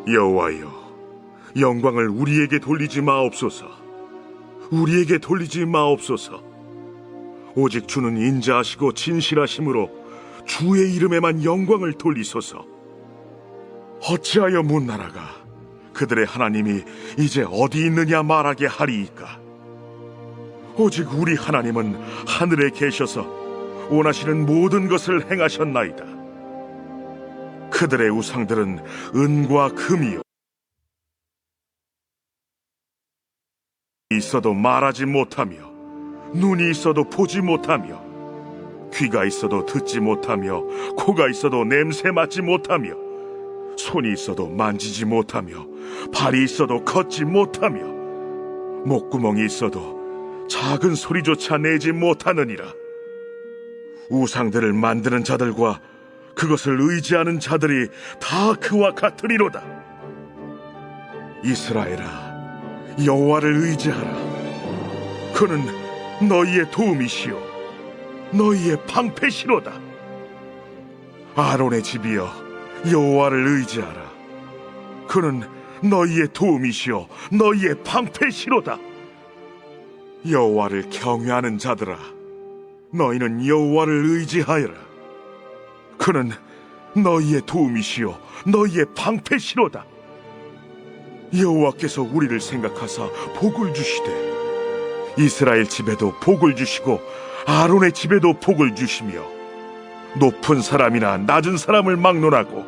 여호와여, 영광을 우리에게 돌리지 마옵소서. 우리에게 돌리지 마옵소서. 오직 주는 인자하시고 진실하심으로 주의 이름에만 영광을 돌리소서. 어찌하여 문나라가 그들의 하나님이 이제 어디 있느냐 말하게 하리이까? 오직 우리 하나님은 하늘에 계셔서 원하시는 모든 것을 행하셨나이다. 그들의 우상들은 은과 금이요, 있어도 말하지 못하며, 눈이 있어도 보지 못하며, 귀가 있어도 듣지 못하며, 코가 있어도 냄새 맡지 못하며, 손이 있어도 만지지 못하며, 발이 있어도 걷지 못하며, 목구멍이 있어도 작은 소리조차 내지 못하느니라. 우상들을 만드는 자들과 그것을 의지하는 자들이 다 그와 같으리로다. 이스라엘아, 여호와를 의지하라. 그는 너희의 도움이시요 너희의 방패시로다. 아론의 집이여, 여호와를 의지하라. 그는 너희의 도움이시요 너희의 방패시로다. 여호와를 경외하는 자들아, 너희는 여호와를 의지하여라. 그는 너희의 도움이시요 너희의 방패시로다. 여호와께서 우리를 생각하사 복을 주시되 이스라엘 집에도 복을 주시고 아론의 집에도 복을 주시며 높은 사람이나 낮은 사람을 막론하고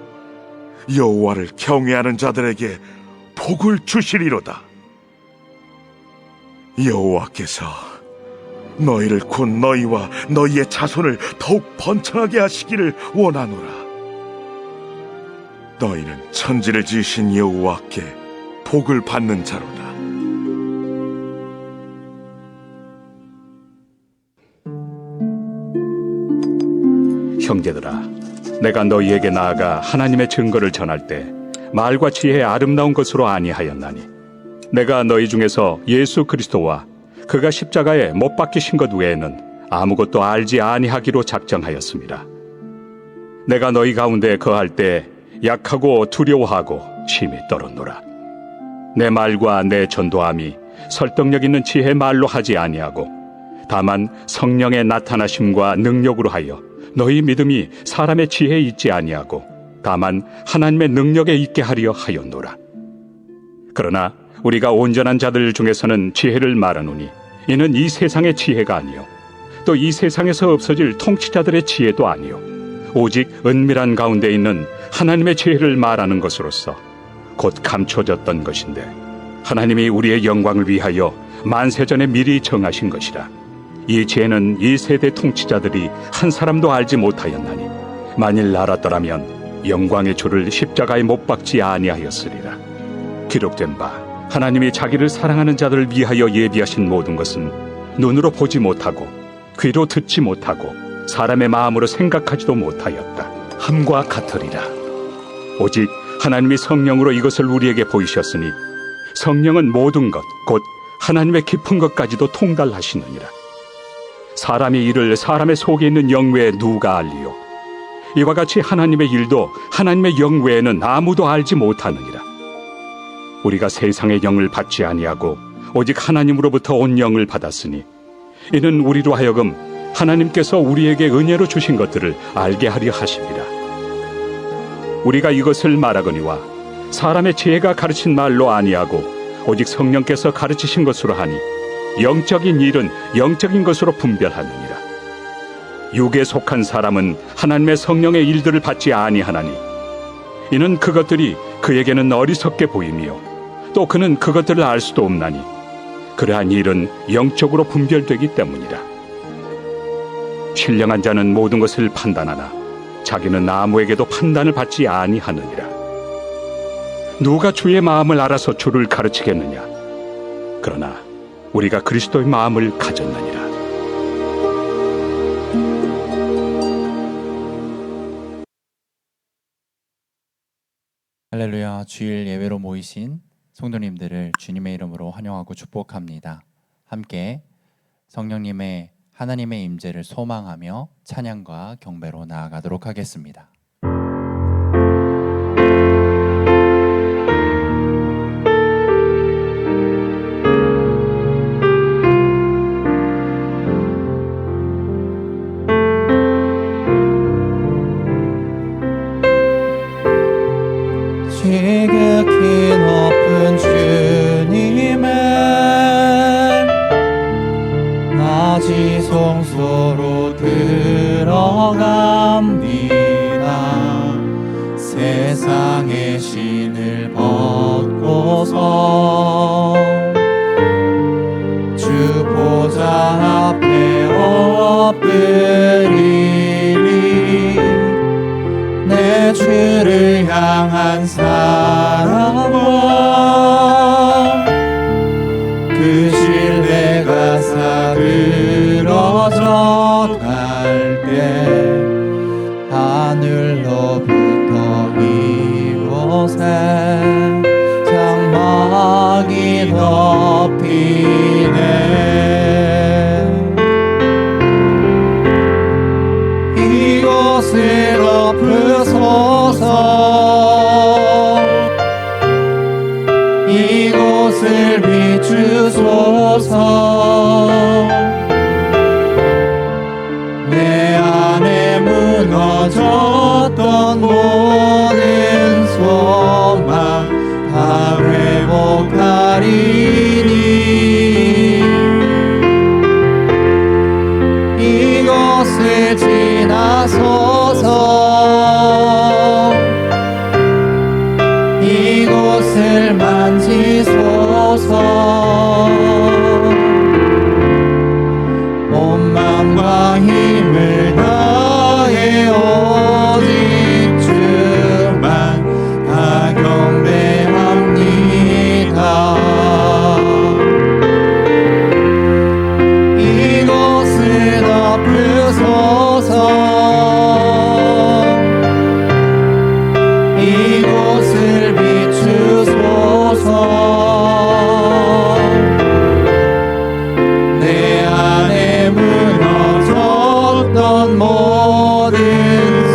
여호와를 경외하는 자들에게 복을 주시리로다. 여호와께서 너희를 곧 너희와 너희의 자손을 더욱 번창하게 하시기를 원하노라. 너희는 천지를 지으신 여호와께 복을 받는 자로다. 형제들아, 내가 너희에게 나아가 하나님의 증거를 전할 때 말과 지혜의 아름다운 것으로 아니하였나니, 내가 너희 중에서 예수 그리스도와 그가 십자가에 못 박히신 것 외에는 아무것도 알지 아니하기로 작정하였습니다. 내가 너희 가운데 거할 때 약하고 두려워하고 심히 떨었노라. 내 말과 내 전도함이 설득력 있는 지혜의 말로 하지 아니하고 다만 성령의 나타나심과 능력으로 하여 너희 믿음이 사람의 지혜에 있지 아니하고 다만 하나님의 능력에 있게 하려 하였노라. 그러나 우리가 온전한 자들 중에서는 지혜를 말하노니 이는 이 세상의 지혜가 아니요 또 이 세상에서 없어질 통치자들의 지혜도 아니요 오직 은밀한 가운데 있는 하나님의 지혜를 말하는 것으로서 곧 감춰졌던 것인데 하나님이 우리의 영광을 위하여 만세전에 미리 정하신 것이라. 이 지혜는 이 세대 통치자들이 한 사람도 알지 못하였나니 만일 알았더라면 영광의 주를 십자가에 못 박지 아니하였으리라. 기록된 바 하나님이 자기를 사랑하는 자들을 위하여 예비하신 모든 것은 눈으로 보지 못하고 귀로 듣지 못하고 사람의 마음으로 생각하지도 못하였다 함과 같으리라. 오직 하나님이 성령으로 이것을 우리에게 보이셨으니 성령은 모든 것 곧 하나님의 깊은 것까지도 통달하시느니라. 사람의 일을 사람의 속에 있는 영 외에 누가 알리요? 이와 같이 하나님의 일도 하나님의 영 외에는 아무도 알지 못하느니라. 우리가 세상의 영을 받지 아니하고 오직 하나님으로부터 온 영을 받았으니 이는 우리로 하여금 하나님께서 우리에게 은혜로 주신 것들을 알게 하려 하심이라. 우리가 이것을 말하거니와 사람의 지혜가 가르친 말로 아니하고 오직 성령께서 가르치신 것으로 하니 영적인 일은 영적인 것으로 분별하느니라. 육에 속한 사람은 하나님의 성령의 일들을 받지 아니하나니 이는 그것들이 그에게는 어리석게 보이며 또 그는 그것들을 알 수도 없나니 그러한 일은 영적으로 분별되기 때문이라. 신령한 자는 모든 것을 판단하나 자기는 아무에게도 판단을 받지 아니하느니라. 누가 주의 마음을 알아서 주를 가르치겠느냐? 그러나 우리가 그리스도의 마음을 가졌느니라. 할렐루야. 주일 예배로 모이신 성도님들을 주님의 이름으로 환영하고 축복합니다. 함께 성령님의 하나님의 임재를 소망하며 찬양과 경배로 나아가도록 하겠습니다. 지극히 높은 주님의 낮이 성소로 들어갑니다. 세상의 신을 벗고서 주 보좌 앞에 엎드리리. 내 주를 향한 사랑과 그 신뢰가 사그러져 갈 때 하늘로부터 이곳에 장막이 덮이네. 이곳을 엎으소서. 이곳을 비추소서. 내 안에 무너졌던 모든 소망 다 회복하리니. 이곳을 지나소서. 이곳을 만지소서. 온 마음과 힘을 다해 오직 주만 다 경배합니다. 이곳을 덮으소서. 이곳을 비추소서. 내 안에 무너졌던 모든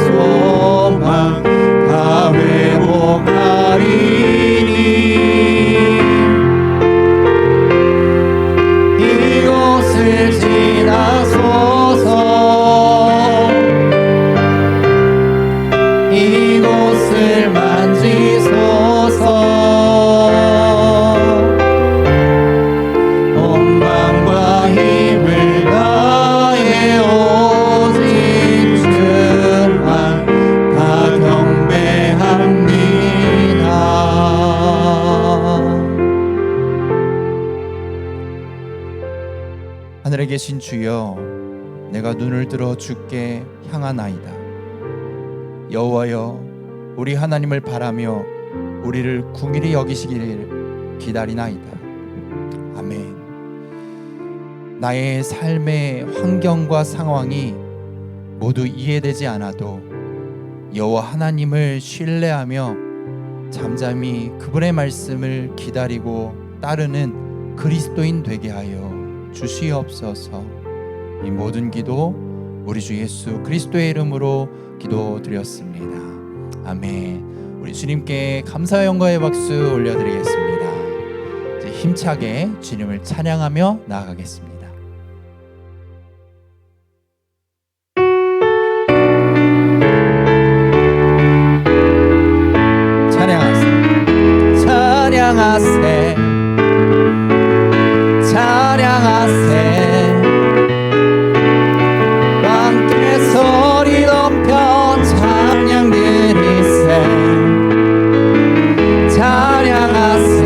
소망 다 회복하리니. 이곳을 지나소서. 이곳을 만지소서. 온 마음과 힘을 다해 오직 주만 다 경배합니다. 하늘에 계신 주여, 내가 눈을 들어 주께 향하나이다. 여호와여, 우리 하나님을 바라며 우리를 긍휼히 여기시기를 기다리나이다. 아멘. 나의 삶의 환경과 상황이 모두 이해되지 않아도 여호와 하나님을 신뢰하며 잠잠히 그분의 말씀을 기다리고 따르는 그리스도인 되게 하여 주시옵소서. 이 모든 기도 우리 주 예수 그리스도의 이름으로 기도드렸습니다. 아멘. 우리 주님께 감사와 영광의 박수 올려드리겠습니다. 이제 힘차게 주님을 찬양하며 나아가겠습니다. 찬양하세, 찬양하세, 함께 소리 높여 찬양 드리세. 찬양하세,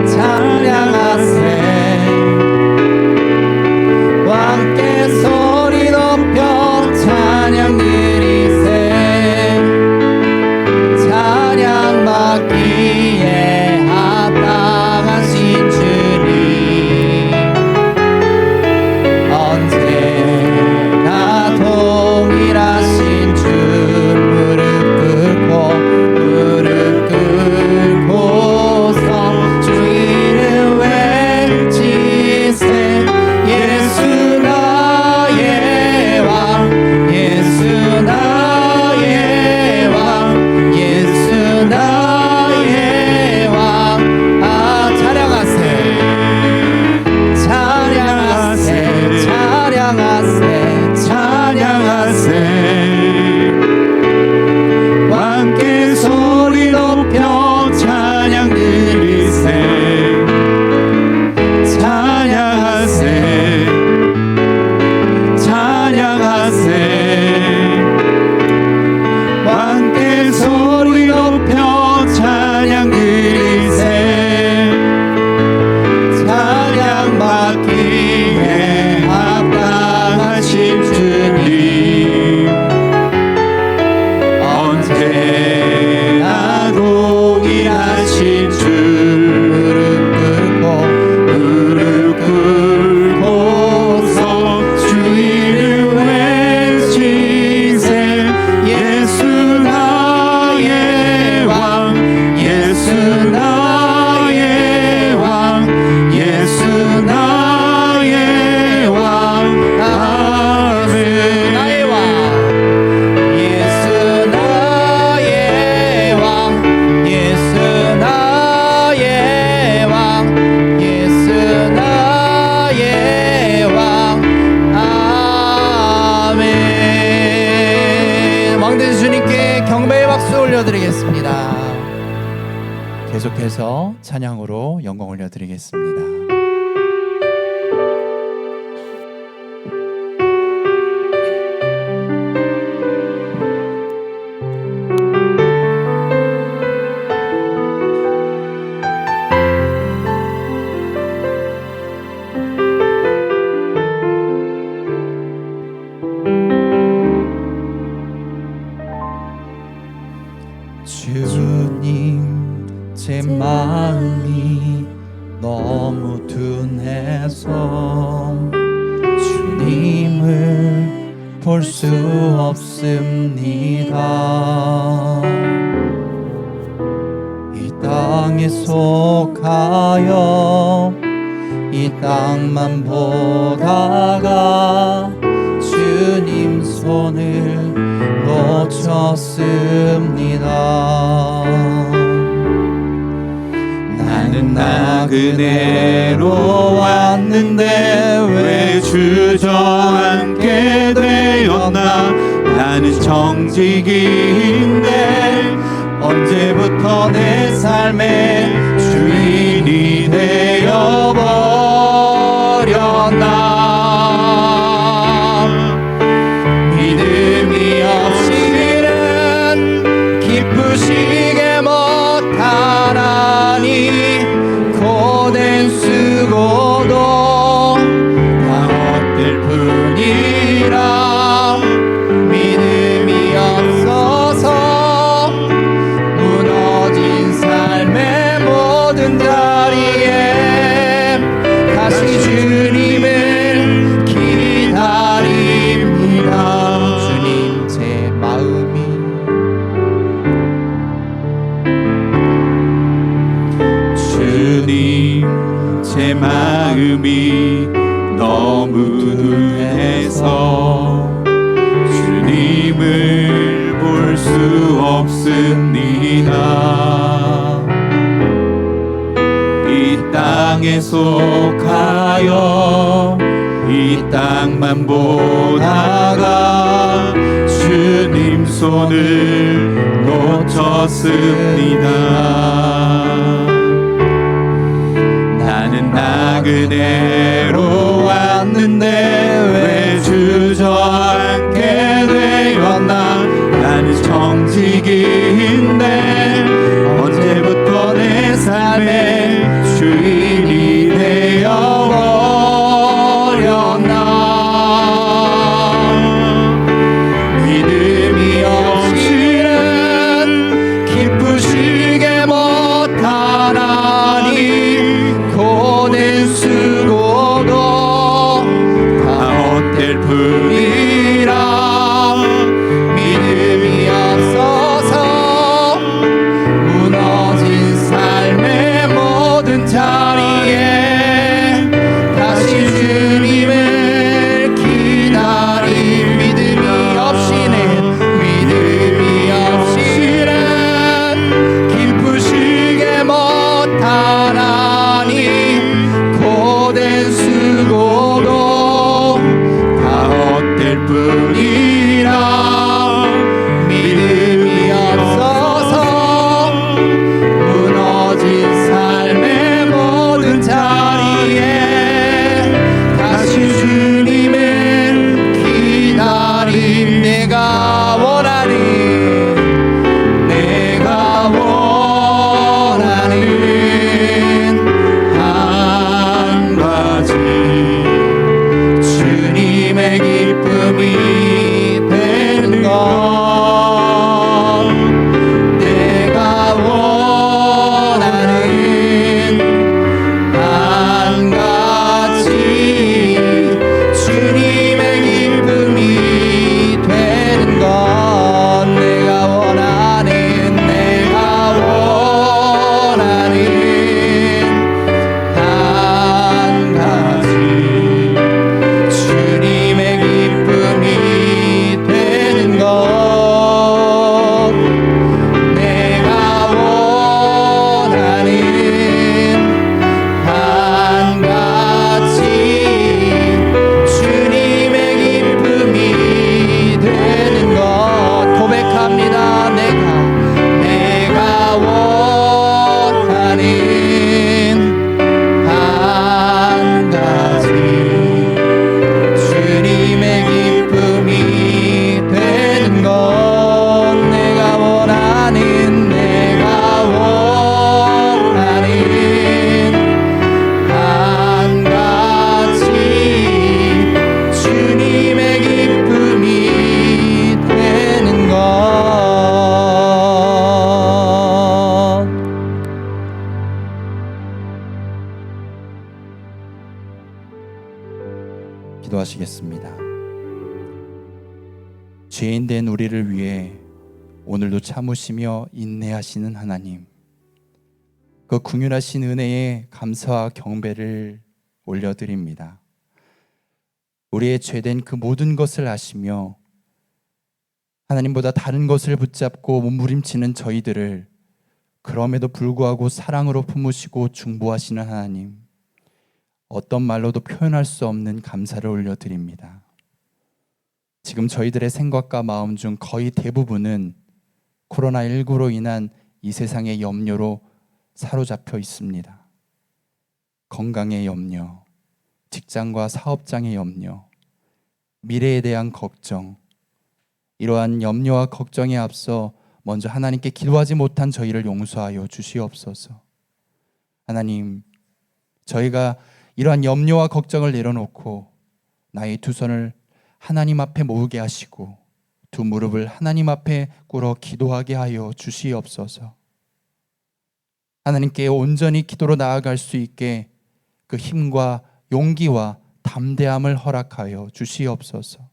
찬양하세, 함께 소리 높여 찬양 드리세. 찬양 받기에 합당하신 주님, 언제나 동일하신 주, 무릎 꿇고서 주 이름 외치세. 예수 나의 왕, 예수 나의 왕, 예수 나의 왕. 찬양하세, 찬양하세, 찬양하세, 찬양하세. 함께 소리 높여 찬양 드리세. 찬양하세, 찬양하세. 함께 소리 높여 찬양 드리세. 찬양 받기에 합당하신 주님, 언제나 동일하신 주, 무릎 꿇고서 주 이름 외치세. 예수 나의 왕, 예수 나의 왕, 예수 나의 왕. 아멘. 나의 왕, 예수 나의 왕, 예수 나의 왕, 예수 나의 왕. 아멘. 왕대신 주님께 경배의 박수 올려드리겠습니다. 계속해서 찬양으로 영광 올려드리겠습니다. 주님, 제 마음이 너무 둔해서 주님을 볼 수 없습니다. 이 땅에 속하여 이 땅만 보다가 주님 손을 놓쳤습니다. 나는 나그네로 왔는데 왜 주저앉게 되었나. 나는 정직인데 언제부터 내 삶의 주인이 되어버렸나. 믿음이 없이는 기쁘시게 못하나니 고된 수고도 다 헛될 뿐이라. 믿음이 없어서 무너진 삶의 모든 자리에 졌습니다. 이 땅에 속하여 이 땅만 보다가 주님 손을 놓쳤습니다. 나는 나그네로 왔는데 왜 주저앉게 되었나. 나는 정직인데 언제부터 내 삶의 주인이 되어버렸나. 믿음이 없이는 기쁘시게 못하나니 고된 수고도 다 헛될 뿐이라. 믿음이 없어서 무너진 삶의 모든 자리에 다시 주님을 기다림. 믿음이 없이는 기쁘시게 못하나니 고된 수고도 다 헛될 뿐이라. 믿음이 없어서 무너진 삶의 모든 자리에 다시 주님을 기다림. 내가 원하는 한 가지 주님의 기쁨이 되는 것. 내가 원하는 한 가지 주님의 기쁨이 되는 것. 내가 원하는 한 가지 주님의 기쁨이 되는 것. 내가 원하는 한 가지 주님의 기쁨이 되는 것. 고백합니다. 내가 원하는 한 가지 주님의 기쁨이 되는 것. 내가 원하는 한 가지 주님의 기쁨이 되는 것. 기도하시겠습니다. 죄인된 우리를 위해 오늘도 참으시며 인내하시는 하나님, 그 긍휼하신 은혜에 감사와 경배를 올려드립니다. 우리의 죄된 그 모든 것을 아시며 하나님보다 다른 것을 붙잡고 몸부림치는 저희들을 그럼에도 불구하고 사랑으로 품으시고 중보하시는 하나님, 어떤 말로도 표현할 수 없는 감사를 올려드립니다. 지금 저희들의 생각과 마음 중 거의 대부분은 코로나19로 인한 이 세상의 염려로 사로잡혀 있습니다. 건강의 염려, 직장과 사업장의 염려, 미래에 대한 걱정, 이러한 염려와 걱정에 앞서 먼저 하나님께 기도하지 못한 저희를 용서하여 주시옵소서. 하나님, 저희가 이러한 염려와 걱정을 내려놓고 나의 두 손을 하나님 앞에 모으게 하시고 두 무릎을 하나님 앞에 꿇어 기도하게 하여 주시옵소서. 하나님께 온전히 기도로 나아갈 수 있게 그 힘과 용기와 담대함을 허락하여 주시옵소서.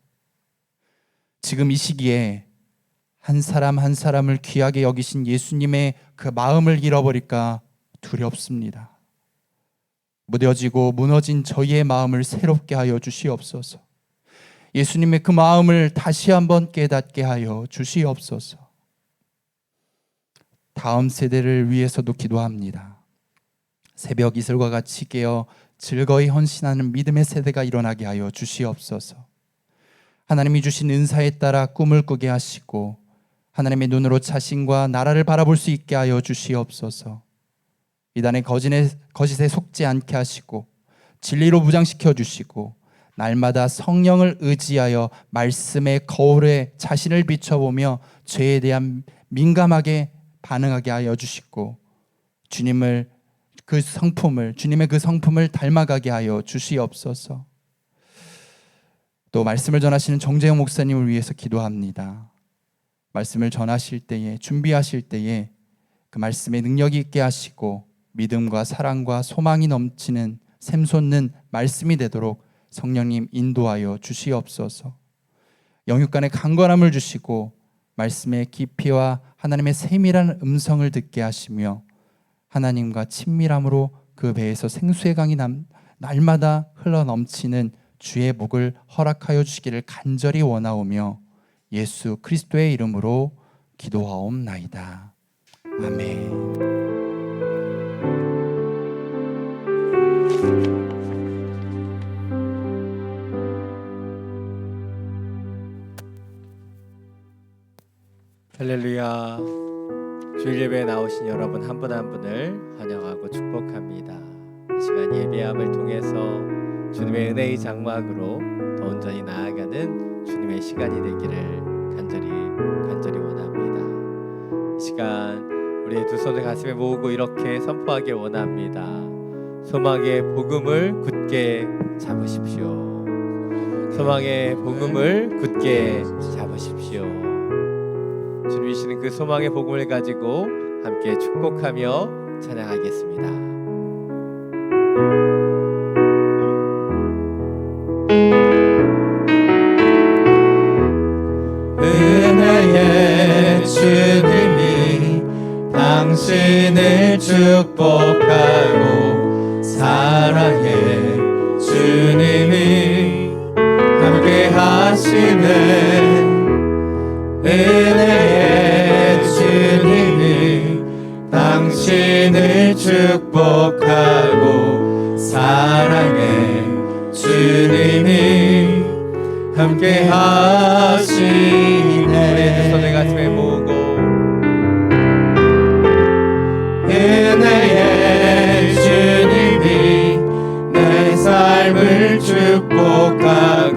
지금 이 시기에 한 사람 한 사람을 귀하게 여기신 예수님의 그 마음을 잃어버릴까 두렵습니다. 무뎌지고 무너진 저희의 마음을 새롭게 하여 주시옵소서. 예수님의 그 마음을 다시 한번 깨닫게 하여 주시옵소서. 다음 세대를 위해서도 기도합니다. 새벽 이슬과 같이 깨어 즐거이 헌신하는 믿음의 세대가 일어나게 하여 주시옵소서. 하나님이 주신 은사에 따라 꿈을 꾸게 하시고 하나님의 눈으로 자신과 나라를 바라볼 수 있게 하여 주시옵소서. 이단의 거짓에 속지 않게 하시고 진리로 무장시켜 주시고 날마다 성령을 의지하여 말씀의 거울에 자신을 비춰보며 죄에 대한 민감하게 반응하게 하여 주시고 주님의 그 성품을 닮아가게 하여 주시옵소서. 또 말씀을 전하시는 정재영 목사님을 위해서 기도합니다. 말씀을 전하실 때에, 준비하실 때에 그 말씀에 능력이 있게 하시고 믿음과 사랑과 소망이 넘치는 샘솟는 말씀이 되도록 성령님 인도하여 주시옵소서. 영육간의 강건함을 주시고 말씀의 깊이와 하나님의 세밀한 음성을 듣게 하시며 하나님과 친밀함으로 그 배에서 생수의 강이 날마다 흘러넘치는 주의 복을 허락하여 주시기를 간절히 원하오며 예수 그리스도의 이름으로 기도하옵나이다. 아멘. 할렐루야. 주일 예배에 나오신 여러분 한 분 한 분을 환영하고 축복합니다. 이 시간 예배함을 통해서 주님의 은혜의 장막으로 더 온전히 나아가는 주님의 시간이 되기를 간절히 원합니다. 이 시간 우리의 두 손을 가슴에 모으고 이렇게 선포하기 원합니다. 소망의 복음을 굳게 잡으십시오. 소망의 복음을 굳게 잡으십시오. 주님이시는 그 소망의 복음을 가지고 함께 축복하며 찬양하겠습니다. 은혜의 주님이 당신을 축복하고 사랑의 주님이 함께 하시네. 은혜의 주님이 당신을 축복하고 사랑의 주님이 함께 하시네. 손을 가슴에 모으고 은혜의 주님이 내 삶을 축복하고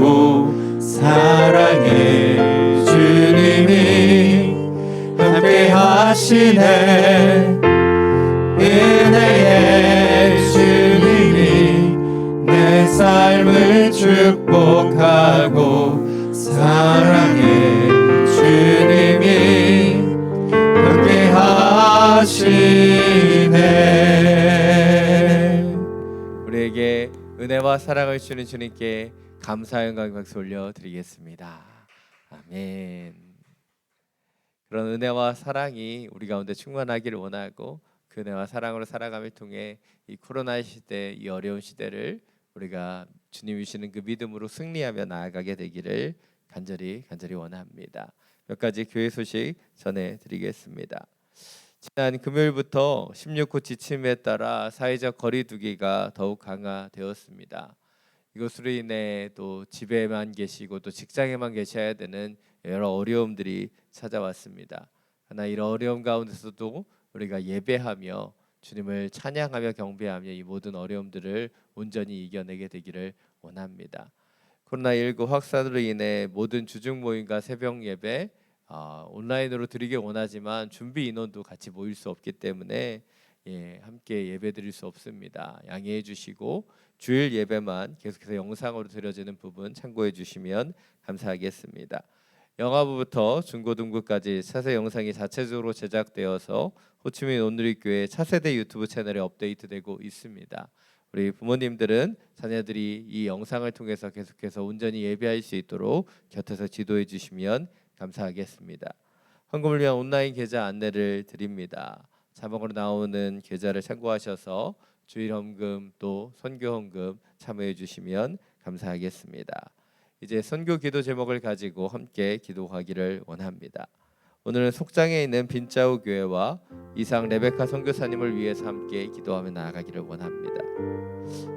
사랑의 주님이 함께 하시네. 은혜의 주님이 내 삶을 축복하고 사랑의 주님이 함께 하시네. 우리에게 은혜와 사랑을 주는 주님께 감사의 영광 박수 올려드리겠습니다. 아멘. 그런 은혜와 사랑이 우리 가운데 충만하기를 원하고 그 은혜와 사랑으로 살아감을 통해 이 코로나 시대, 이 어려운 시대를 우리가 주님이 주시는 그 믿음으로 승리하며 나아가게 되기를 간절히 원합니다. 몇 가지 교회 소식 전해드리겠습니다. 지난 금요일부터 16호 지침에 따라 사회적 거리두기가 더욱 강화되었습니다. 이것으로 인해 또 집에만 계시고 또 직장에만 계셔야 되는 여러 어려움들이 찾아왔습니다. 하나 이런 어려움 가운데서도 우리가 예배하며 주님을 찬양하며 경배하며 이 모든 어려움들을 온전히 이겨내게 되기를 원합니다. 코로나19 확산으로 인해 모든 주중 모임과 새벽 예배 온라인으로 드리길 원하지만 준비 인원도 같이 모일 수 없기 때문에 함께 예배 드릴 수 없습니다. 양해해 주시고 주일 예배만 계속해서 영상으로 드려지는 부분 참고해 주시면 감사하겠습니다. 영화부부터 중고등부까지 차세 영상이 자체적으로 제작되어서 호치민 온누리교회 차세대 유튜브 채널에 업데이트되고 있습니다. 우리 부모님들은 자녀들이 이 영상을 통해서 계속해서 온전히 예배할 수 있도록 곁에서 지도해 주시면 감사하겠습니다. 헌금을 위한 온라인 계좌 안내를 드립니다. 자막으로 나오는 계좌를 참고하셔서 주일 헌금 또 선교 헌금 참여해 주시면 감사하겠습니다. 이제 선교 기도 제목을 가지고 함께 기도하기를 원합니다. 오늘은 속장에 있는 빈자우 교회와 이상 레베카 선교사님을 위해서 함께 기도하며 나아가기를 원합니다.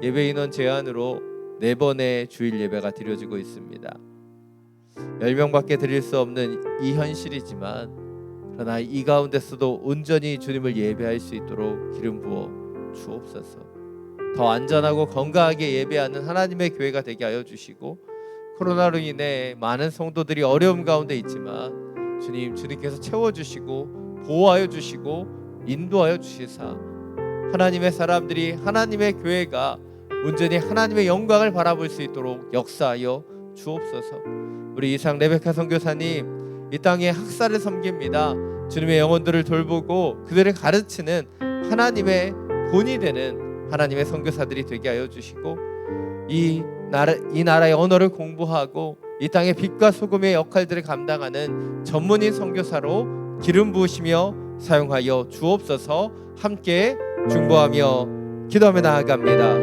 예배 인원 제한으로 4번의 주일 예배가 드려지고 있습니다. 10명밖에 드릴 수 없는 이 현실이지만 그러나 이 가운데서도 온전히 주님을 예배할 수 있도록 기름 부어 주옵소서. 더 안전하고 건강하게 예배하는 하나님의 교회가 되게 하여 주시고, 코로나로 인해 많은 성도들이 어려움 가운데 있지만 주님께서 채워주시고 보호하여 주시고 인도하여 주시사 하나님의 사람들이, 하나님의 교회가 온전히 하나님의 영광을 바라볼 수 있도록 역사하여 주옵소서. 우리 이상 레베카 선교사님 이 땅에 학사를 섬깁니다. 주님의 영혼들을 돌보고 그들을 가르치는 하나님의 본이 되는 하나님의 선교사들이 되게 하여 주시고, 이 나라의 언어를 공부하고 이 땅의 빛과 소금의 역할들을 감당하는 전문인 선교사로 기름 부으시며 사용하여 주옵소서. 함께 중보하며 기도하며 나아갑니다.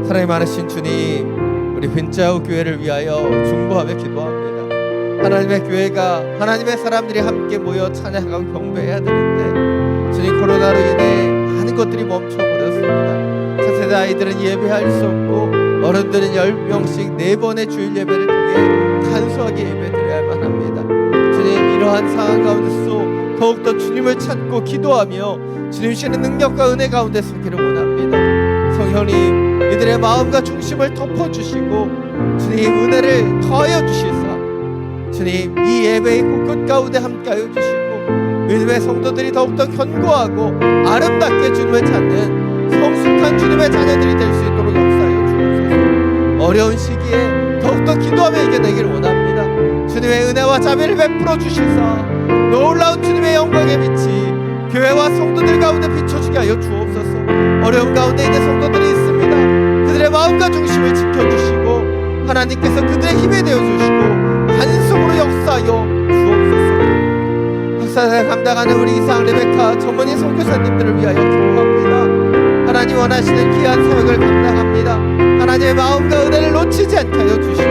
사랑이 많으신 주님, 우리 빈자우 교회를 위하여 중보하며 기도합니다. 하나님의 교회가, 하나님의 사람들이 함께 모여 찬양하고 경배해야 되는데 주님, 코로나로 인해 많은 것들이 멈춰버렸습니다. 차세대 아이들은 예배할 수 없고 어른들은 10명씩 4번의 주일 예배를 통해 간소하게 예배드려야만 합니다. 주님, 이러한 상황 가운데서 더욱더 주님을 찾고 기도하며 주님 주시는 능력과 은혜 가운데 서기를 원합니다. 성령님, 이들의 마음과 중심을 덮어주시고 주님 은혜를 더하여 주시사 주님, 이 예배의 곳곳 가운데 함께하여 주시고 믿음의 성도들이 더욱더 견고하고 아름답게 주님을 찾는 성숙한 주님의 자녀들이 될 수 있도록 역사하여 주옵소서. 어려운 시기에 더욱더 기도하며 이겨내기를 원합니다. 주님의 은혜와 자비를 베풀어 주시사 놀라운 주님의 영광의 빛이 교회와 성도들 가운데 비춰주게 하여 주옵소서. 어려운 가운데 있는 성도들이 있습니다. 그들의 마음과 중심을 지켜주시고 하나님께서 그들의 힘이 되어주시고 반성으로 역사하여 주옵소서. 학사를 감당하는 우리 이상 레베카 전문인 선교사님들을 위하여 기도합니다. 하나님 원하시는 귀한 사역을 감당합니다. 하나님의 마음과 은혜를 놓치지 않게 하여 주시고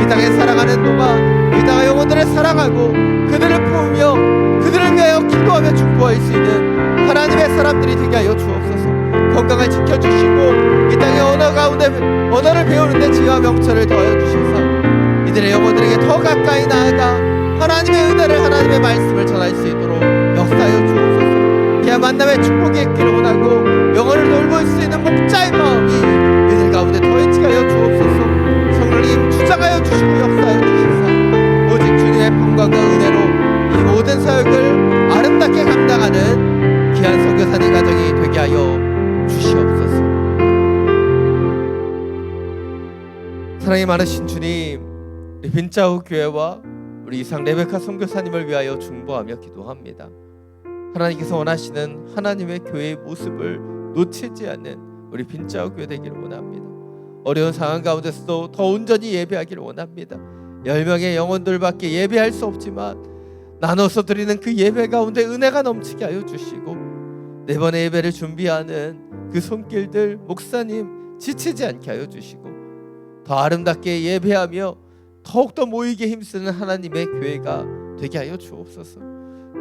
이 땅에 사랑하는 노가 이 땅의 영혼들을 사랑하고 그들을 품으며 그들을 위하여 기도하며 중보할 수 있는 하나님의 사람들이 되게 하여 주옵소서. 건강을 지켜주시고 이 땅의 언어 가운데 언어를 배우는데 지혜와 명철을 더하여 주시사 이들의 영혼들에게 더 가까이 나아가 하나님의 은혜를, 하나님의 말씀을 전할 수 있도록 역사하여 주옵소서. 귀한 만남의 축복이 있기를 원하고 영혼을 돌볼 수 있는 목자의 마음이 이들 가운데 더해지게 하여 주옵소서. 성령님 주장하여 주시고 역사하여 주시사 오직 주님의 평강과 은혜로 이 모든 사역을 아름답게 감당하는 귀한 선교사님 가정이 되게 하여 주시옵소서. 사랑이 많으신 주님, 우리 빈자우 교회와 우리 이상 레베카 선교사님을 위하여 중보하며 기도합니다. 하나님께서 원하시는 하나님의 교회의 모습을 놓치지 않는 우리 빈자우 교회 되기를 원합니다. 어려운 상황 가운데서도 더 온전히 예배하기를 원합니다. 10명의 영혼들밖에 예배할 수 없지만 나눠서 드리는 그 예배 가운데 은혜가 넘치게 하여 주시고 4번의 예배를 준비하는 그 손길들 목사님 지치지 않게 하여 주시고 더 아름답게 예배하며 더욱더 모이게 힘쓰는 하나님의 교회가 되게 하여 주옵소서.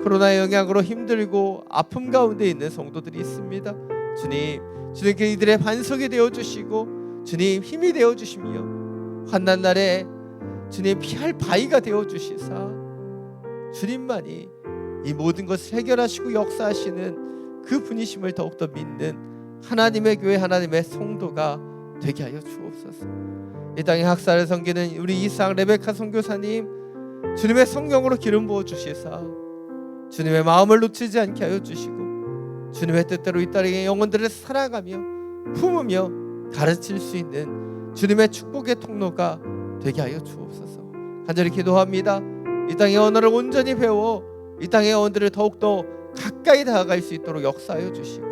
코로나의 영향으로 힘들고 아픔 가운데 있는 성도들이 있습니다. 주님께 이들의 반석이 되어주시고 주님 힘이 되어주시며 환난날에 주님 피할 바위가 되어주시사 주님만이 이 모든 것을 해결하시고 역사하시는 그 분이심을 더욱더 믿는 하나님의 교회, 하나님의 성도가 되게 하여 주옵소서. 이 땅의 학사를 섬기는 우리 이상 레베카 선교사님, 주님의 성령으로 기름 부어 주시사 주님의 마음을 놓치지 않게 하여 주시고 주님의 뜻대로 이 땅의 영혼들을 사랑하며 품으며 가르칠 수 있는 주님의 축복의 통로가 되게 하여 주옵소서. 간절히 기도합니다. 이 땅의 언어를 온전히 배워 이 땅의 영혼들을 더욱더 가까이 다가갈 수 있도록 역사하여 주시고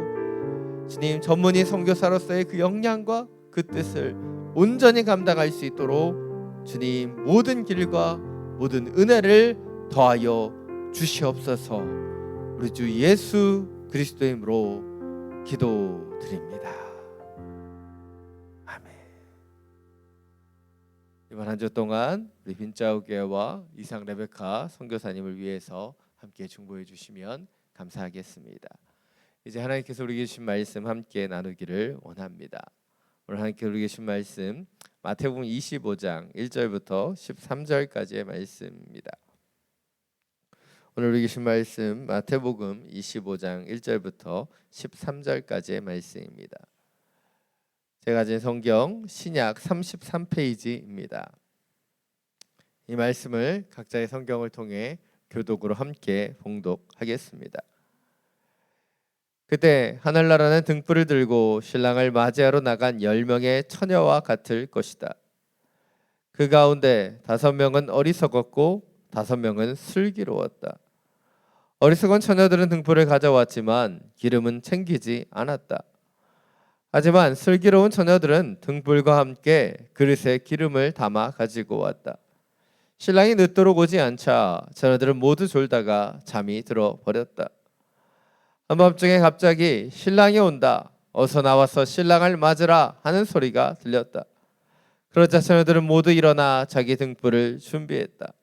주님 전문인 선교사로서의 그 역량과 그 뜻을 온전히 감당할 수 있도록 주님 모든 길과 모든 은혜를 더하여 주시옵소서. 우리 주 예수 그리스도의 이름으로 기도드립니다. 아멘. 이번 한 주 동안 우리 빈자우교회와 이상 레베카 선교사님을 위해서 함께 중보해 주시면 감사하겠습니다. 이제 하나님께서 우리에게 주신 말씀 함께 나누기를 원합니다. 오늘 하나님께서 우리에게 주신 말씀 마태복음 25장 1절부터 13절까지의 말씀입니다. 오늘 우리에게 주신 말씀 마태복음 25장 1절부터 13절까지의 말씀입니다. 제가 가진 성경 신약 33페이지입니다. 이 말씀을 각자의 성경을 통해 교독으로 함께 봉독하겠습니다. 그때 하늘나라는 등불을 들고 신랑을 맞이하러 나간 10명의 처녀와 같을 것이다. 그 가운데 5명은 어리석었고 5명은 슬기로웠다. 어리석은 처녀들은 등불을 가져왔지만 기름은 챙기지 않았다. 하지만 슬기로운 처녀들은 등불과 함께 그릇에 기름을 담아 가지고 왔다. 신랑이 늦도록 오지 않자 처녀들은 모두 졸다가 잠이 들어버렸다. 한밤중에 갑자기 신랑이 온다, 어서 나와서 신랑을 맞으라 하는 소리가 들렸다. 그러자 처녀들은 모두 일어나 자기 등불을 준비했다.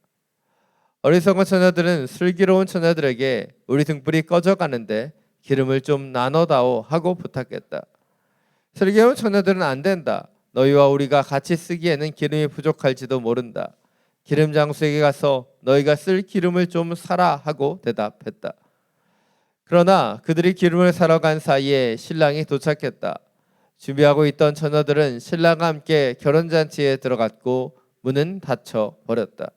어리석은 처녀들은 슬기로운 처녀들에게 우리 등불이 꺼져가는데 기름을 좀 나눠다오 하고 부탁했다. 슬기로운 처녀들은 안 된다. 너희와 우리가 같이 쓰기에는 기름이 부족할지도 모른다. 기름 장수에게 가서 너희가 쓸 기름을 좀 사라 하고 대답했다. 그러나 그들이 기름을 사러 간 사이에 신랑이 도착했다. 준비하고 있던 처녀들은 신랑과 함께 결혼잔치에 들어갔고 문은 닫혀 버렸다.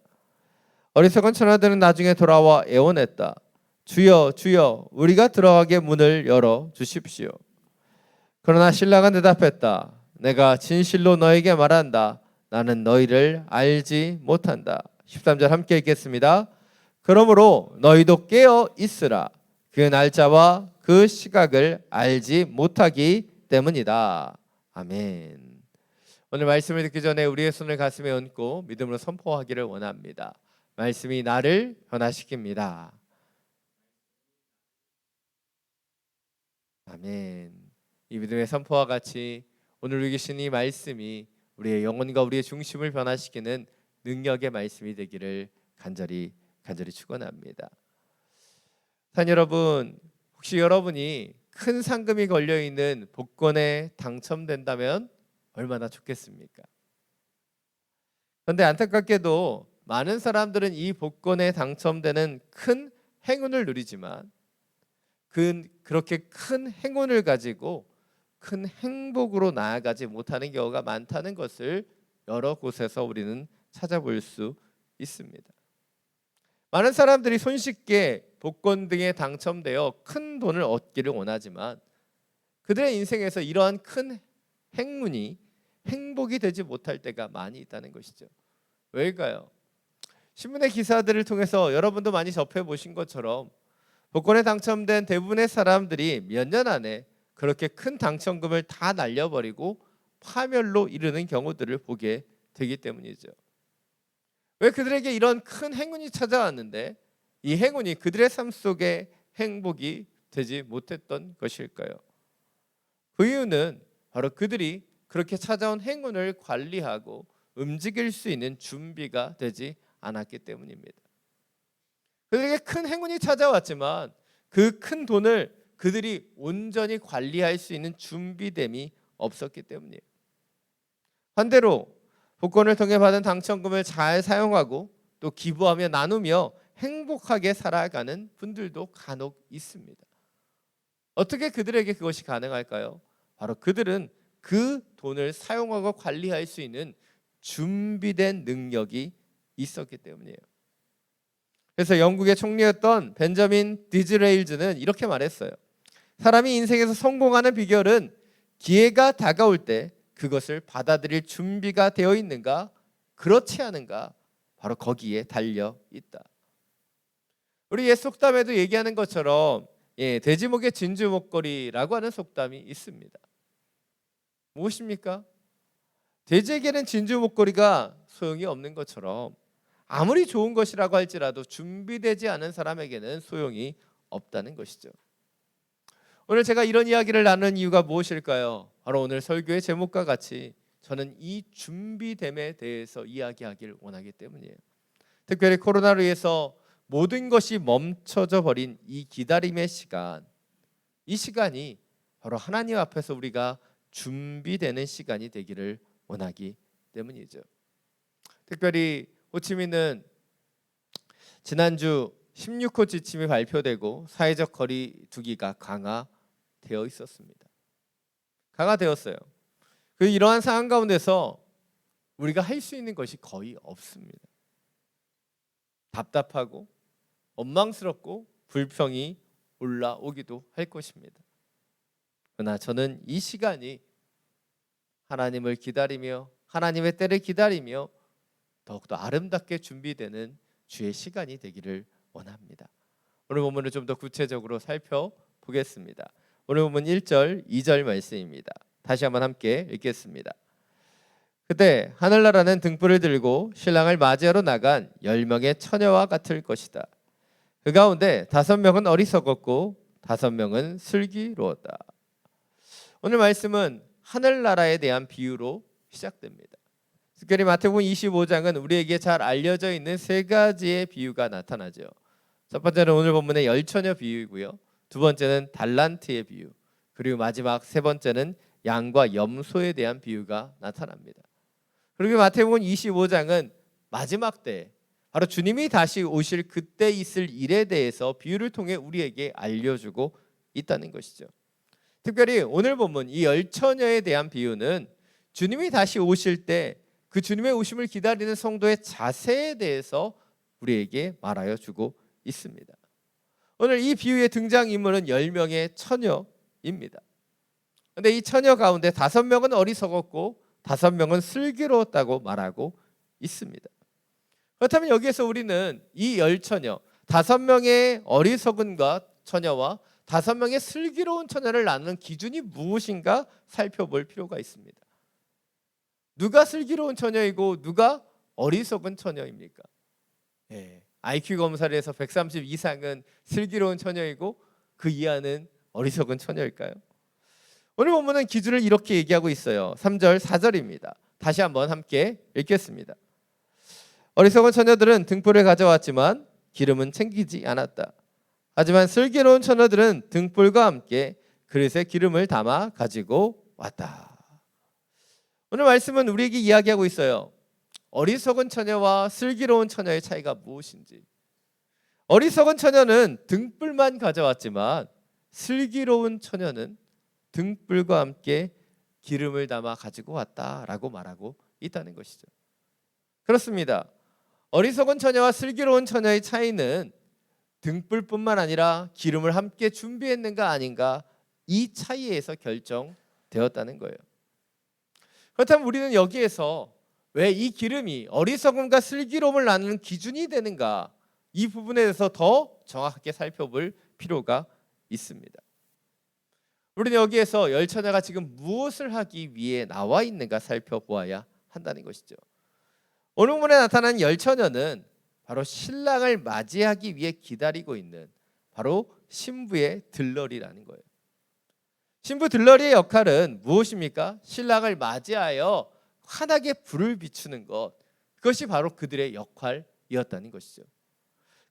어리석은 처녀들은 나중에 돌아와 애원했다. 주여 주여 우리가 들어가게 문을 열어 주십시오. 그러나 신랑은 대답했다. 내가 진실로 너에게 말한다. 나는 너희를 알지 못한다. 13절 함께 읽겠습니다. 그러므로 너희도 깨어 있으라. 그 날짜와 그 시각을 알지 못하기 때문이다. 아멘. 오늘 말씀을 듣기 전에 우리의 손을 가슴에 얹고 믿음으로 선포하기를 원합니다. 말씀이 나를 변화시킵니다. 아멘. 이 믿음의 선포와 같이 오늘 우리 계신 이 말씀이 우리의 영혼과 우리의 중심을 변화시키는 능력의 말씀이 되기를 간절히 축원합니다. 산 여러분, 혹시 여러분이 큰 상금이 걸려있는 복권에 당첨된다면 얼마나 좋겠습니까? 그런데 안타깝게도 많은 사람들은 이 복권에 당첨되는 큰 행운을 누리지만 그렇게 큰 행운을 가지고 큰 행복으로 나아가지 못하는 경우가 많다는 것을 여러 곳에서 우리는 찾아볼 수 있습니다. 많은 사람들이 손쉽게 복권 등에 당첨되어 큰 돈을 얻기를 원하지만 그들의 인생에서 이러한 큰 행운이 행복이 되지 못할 때가 많이 있다는 것이죠. 왜일까요? 신문의 기사들을 통해서 여러분도 많이 접해보신 것처럼 복권에 당첨된 대부분의 사람들이 몇 년 안에 그렇게 큰 당첨금을 다 날려버리고 파멸로 이르는 경우들을 보게 되기 때문이죠. 왜 그들에게 이런 큰 행운이 찾아왔는데 이 행운이 그들의 삶 속에 행복이 되지 못했던 것일까요? 그 이유는 바로 그들이 그렇게 찾아온 행운을 관리하고 움직일 수 있는 준비가 되지 않았기 때문입니다. 그들에게 큰 행운이 찾아왔지만 그 큰 돈을 그들이 온전히 관리할 수 있는 준비됨이 없었기 때문이에요. 반대로 복권을 통해 받은 당첨금을 잘 사용하고 또 기부하며 나누며 행복하게 살아가는 분들도 간혹 있습니다. 어떻게 그들에게 그것이 가능할까요? 바로 그들은 그 돈을 사용하고 관리할 수 있는 준비된 능력이 있었기 때문이에요. 그래서 영국의 총리였던 벤저민 디즈레일즈는 이렇게 말했어요. 사람이 인생에서 성공하는 비결은 기회가 다가올 때 그것을 받아들일 준비가 되어 있는가, 그렇지 않은가, 바로 거기에 달려 있다. 우리 옛 속담에도 얘기하는 것처럼 돼지목의 진주 목걸이라고 하는 속담이 있습니다. 무엇입니까? 돼지에게는 진주 목걸이가 소용이 없는 것처럼 아무리 좋은 것이라고 할지라도 준비되지 않은 사람에게는 소용이 없다는 것이죠. 오늘 제가 이런 이야기를 나누는 이유가 무엇일까요? 바로 오늘 설교의 제목과 같이 저는 이 준비됨에 대해서 이야기하기를 원하기 때문이에요. 특별히 코로나로 인해서 모든 것이 멈춰져 버린 이 기다림의 시간, 이 시간이 바로 하나님 앞에서 우리가 준비되는 시간이 되기를 원하기 때문이죠. 특별히 호치민은 지난주 16호 지침이 발표되고 사회적 거리 두기가 강화되어 있었습니다. 강화되었어요. 그 이러한 상황 가운데서 우리가 할 수 있는 것이 거의 없습니다. 답답하고 원망스럽고 불평이 올라오기도 할 것입니다. 그러나 저는 이 시간이 하나님을 기다리며 하나님의 때를 기다리며 더욱더 아름답게 준비되는 주의 시간이 되기를 원합니다. 오늘 본문을 좀 더 구체적으로 살펴보겠습니다. 오늘 본문 1절, 2절 말씀입니다. 다시 한번 함께 읽겠습니다. 그때 하늘나라는 등불을 들고 신랑을 맞이하러 나간 10명의 처녀와 같을 것이다. 그 가운데 5명은 어리석었고 5명은 슬기로웠다. 오늘 말씀은 하늘나라에 대한 비유로 시작됩니다. 특별히 마태복음 25장은 우리에게 잘 알려져 있는 세 가지의 비유가 나타나죠. 첫 번째는 오늘 본문의 열처녀 비유이고요. 두 번째는 달란트의 비유, 그리고 마지막 세 번째는 양과 염소에 대한 비유가 나타납니다. 그리고 마태복음 25장은 마지막 때 바로 주님이 다시 오실 그때 있을 일에 대해서 비유를 통해 우리에게 알려주고 있다는 것이죠. 특별히 오늘 본문 이 열처녀에 대한 비유는 주님이 다시 오실 때 그 주님의 오심을 기다리는 성도의 자세에 대해서 우리에게 말하여 주고 있습니다. 오늘 이 비유의 등장인물은 10명의 처녀입니다. 그런데 이 처녀 가운데 5명은 어리석었고 5명은 슬기로웠다고 말하고 있습니다. 그렇다면 여기에서 우리는 이 열처녀 5명의 어리석은과 처녀와 5명의 슬기로운 처녀를 나누는 기준이 무엇인가 살펴볼 필요가 있습니다. 누가 슬기로운 처녀이고 누가 어리석은 처녀입니까? IQ 검사를 해서 130 이상은 슬기로운 처녀이고 그 이하는 어리석은 처녀일까요? 오늘 본문은 기준을 이렇게 얘기하고 있어요. 3절, 4절입니다. 다시 한번 함께 읽겠습니다. 어리석은 처녀들은 등불을 가져왔지만 기름은 챙기지 않았다. 하지만 슬기로운 처녀들은 등불과 함께 그릇에 기름을 담아 가지고 왔다. 오늘 말씀은 우리에게 이야기하고 있어요. 어리석은 처녀와 슬기로운 처녀의 차이가 무엇인지. 어리석은 처녀는 등불만 가져왔지만 슬기로운 처녀는 등불과 함께 기름을 담아 가지고 왔다라고 말하고 있다는 것이죠. 그렇습니다. 어리석은 처녀와 슬기로운 처녀의 차이는 등불뿐만 아니라 기름을 함께 준비했는가 아닌가 이 차이에서 결정되었다는 거예요. 그렇다면 우리는 여기에서 왜 이 기름이 어리석음과 슬기로움을 나누는 기준이 되는가 이 부분에 대해서 더 정확하게 살펴볼 필요가 있습니다. 우리는 여기에서 열처녀가 지금 무엇을 하기 위해 나와 있는가 살펴보아야 한다는 것이죠. 오늘 본문에 나타난 열처녀는 바로 신랑을 맞이하기 위해 기다리고 있는 바로 신부의 들러리라는 거예요. 신부 들러리의 역할은 무엇입니까? 신랑을 맞이하여 환하게 불을 비추는 것, 그것이 바로 그들의 역할이었다는 것이죠.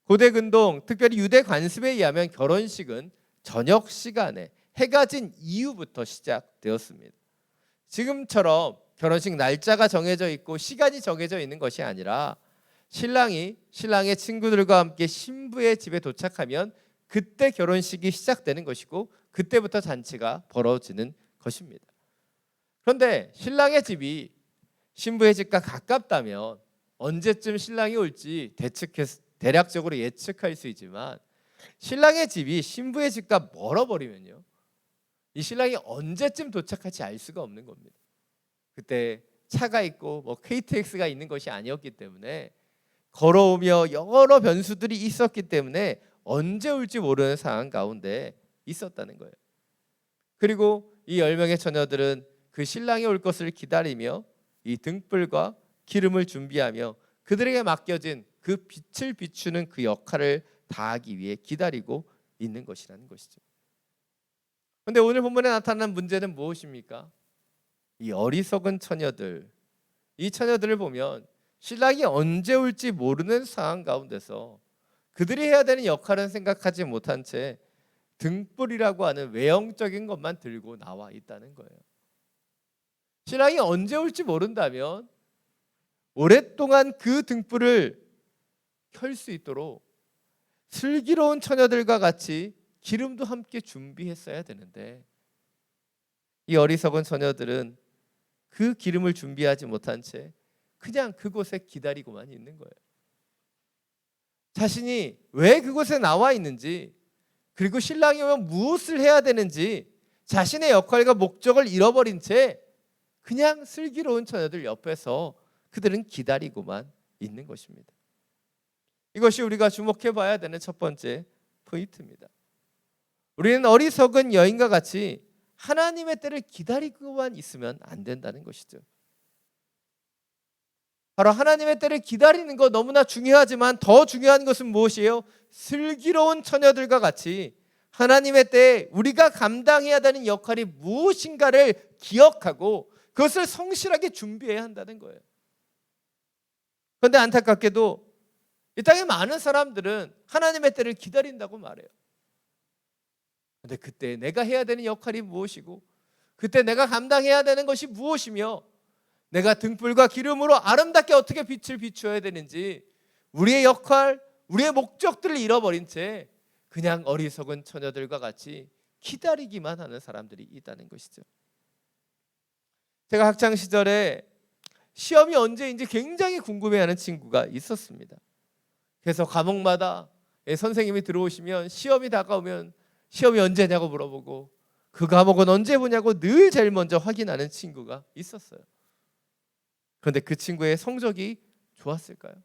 고대 근동, 특별히 유대 관습에 의하면 결혼식은 저녁 시간에 해가 진 이후부터 시작되었습니다. 지금처럼 결혼식 날짜가 정해져 있고 시간이 정해져 있는 것이 아니라 신랑이 신랑의 친구들과 함께 신부의 집에 도착하면 그때 결혼식이 시작되는 것이고 그때부터 잔치가 벌어지는 것입니다. 그런데 신랑의 집이 신부의 집과 가깝다면 언제쯤 신랑이 올지 대략적으로 예측할 수 있지만 신랑의 집이 신부의 집과 멀어버리면요, 이 신랑이 언제쯤 도착할지 알 수가 없는 겁니다. 그때 차가 있고 뭐 KTX가 있는 것이 아니었기 때문에 걸어오며 여러 변수들이 있었기 때문에 언제 올지 모르는 상황 가운데 있었다는 거예요. 그리고 이 10명의 처녀들은 그 신랑이 올 것을 기다리며 이 등불과 기름을 준비하며 그들에게 맡겨진 그 빛을 비추는 그 역할을 다하기 위해 기다리고 있는 것이라는 것이죠. 그런데 오늘 본문에 나타난 문제는 무엇입니까? 이 어리석은 처녀들, 이 처녀들을 보면 신랑이 언제 올지 모르는 상황 가운데서 그들이 해야 되는 역할은 생각하지 못한 채 등불이라고 하는 외형적인 것만 들고 나와 있다는 거예요. 신랑이 언제 올지 모른다면 오랫동안 그 등불을 켤 수 있도록 슬기로운 처녀들과 같이 기름도 함께 준비했어야 되는데, 이 어리석은 처녀들은 그 기름을 준비하지 못한 채 그냥 그곳에 기다리고만 있는 거예요. 자신이 왜 그곳에 나와 있는지, 그리고 신랑이 오면 무엇을 해야 되는지 자신의 역할과 목적을 잃어버린 채 그냥 슬기로운 처녀들 옆에서 그들은 기다리고만 있는 것입니다. 이것이 우리가 주목해 봐야 되는 첫 번째 포인트입니다. 우리는 어리석은 여인과 같이 하나님의 때를 기다리고만 있으면 안 된다는 것이죠. 바로 하나님의 때를 기다리는 것 너무나 중요하지만 더 중요한 것은 무엇이에요? 슬기로운 처녀들과 같이 하나님의 때에 우리가 감당해야 되는 역할이 무엇인가를 기억하고 그것을 성실하게 준비해야 한다는 거예요. 그런데 안타깝게도 이 땅에 많은 사람들은 하나님의 때를 기다린다고 말해요. 그런데 그때 내가 해야 되는 역할이 무엇이고, 그때 내가 감당해야 되는 것이 무엇이며, 내가 등불과 기름으로 아름답게 어떻게 빛을 비추어야 되는지, 우리의 역할, 우리의 목적들을 잃어버린 채 그냥 어리석은 처녀들과 같이 기다리기만 하는 사람들이 있다는 것이죠. 제가 학창 시절에 시험이 언제인지 굉장히 궁금해하는 친구가 있었습니다. 그래서 과목마다 선생님이 들어오시면 시험이 다가오면 시험이 언제냐고 물어보고 그 과목은 언제 보냐고 늘 제일 먼저 확인하는 친구가 있었어요. 그런데 그 친구의 성적이 좋았을까요?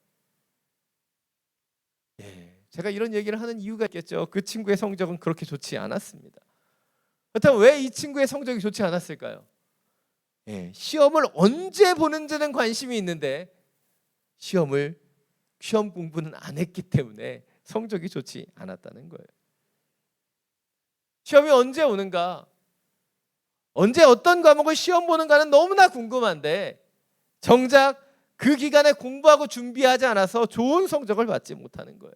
제가 이런 얘기를 하는 이유가 있겠죠. 그 친구의 성적은 그렇게 좋지 않았습니다. 그렇다면 왜 이 친구의 성적이 좋지 않았을까요? 시험을 언제 보는지는 관심이 있는데 시험 공부는 안 했기 때문에 성적이 좋지 않았다는 거예요. 시험이 언제 오는가, 언제 어떤 과목을 시험 보는가는 너무나 궁금한데 정작 그 기간에 공부하고 준비하지 않아서 좋은 성적을 받지 못하는 거예요.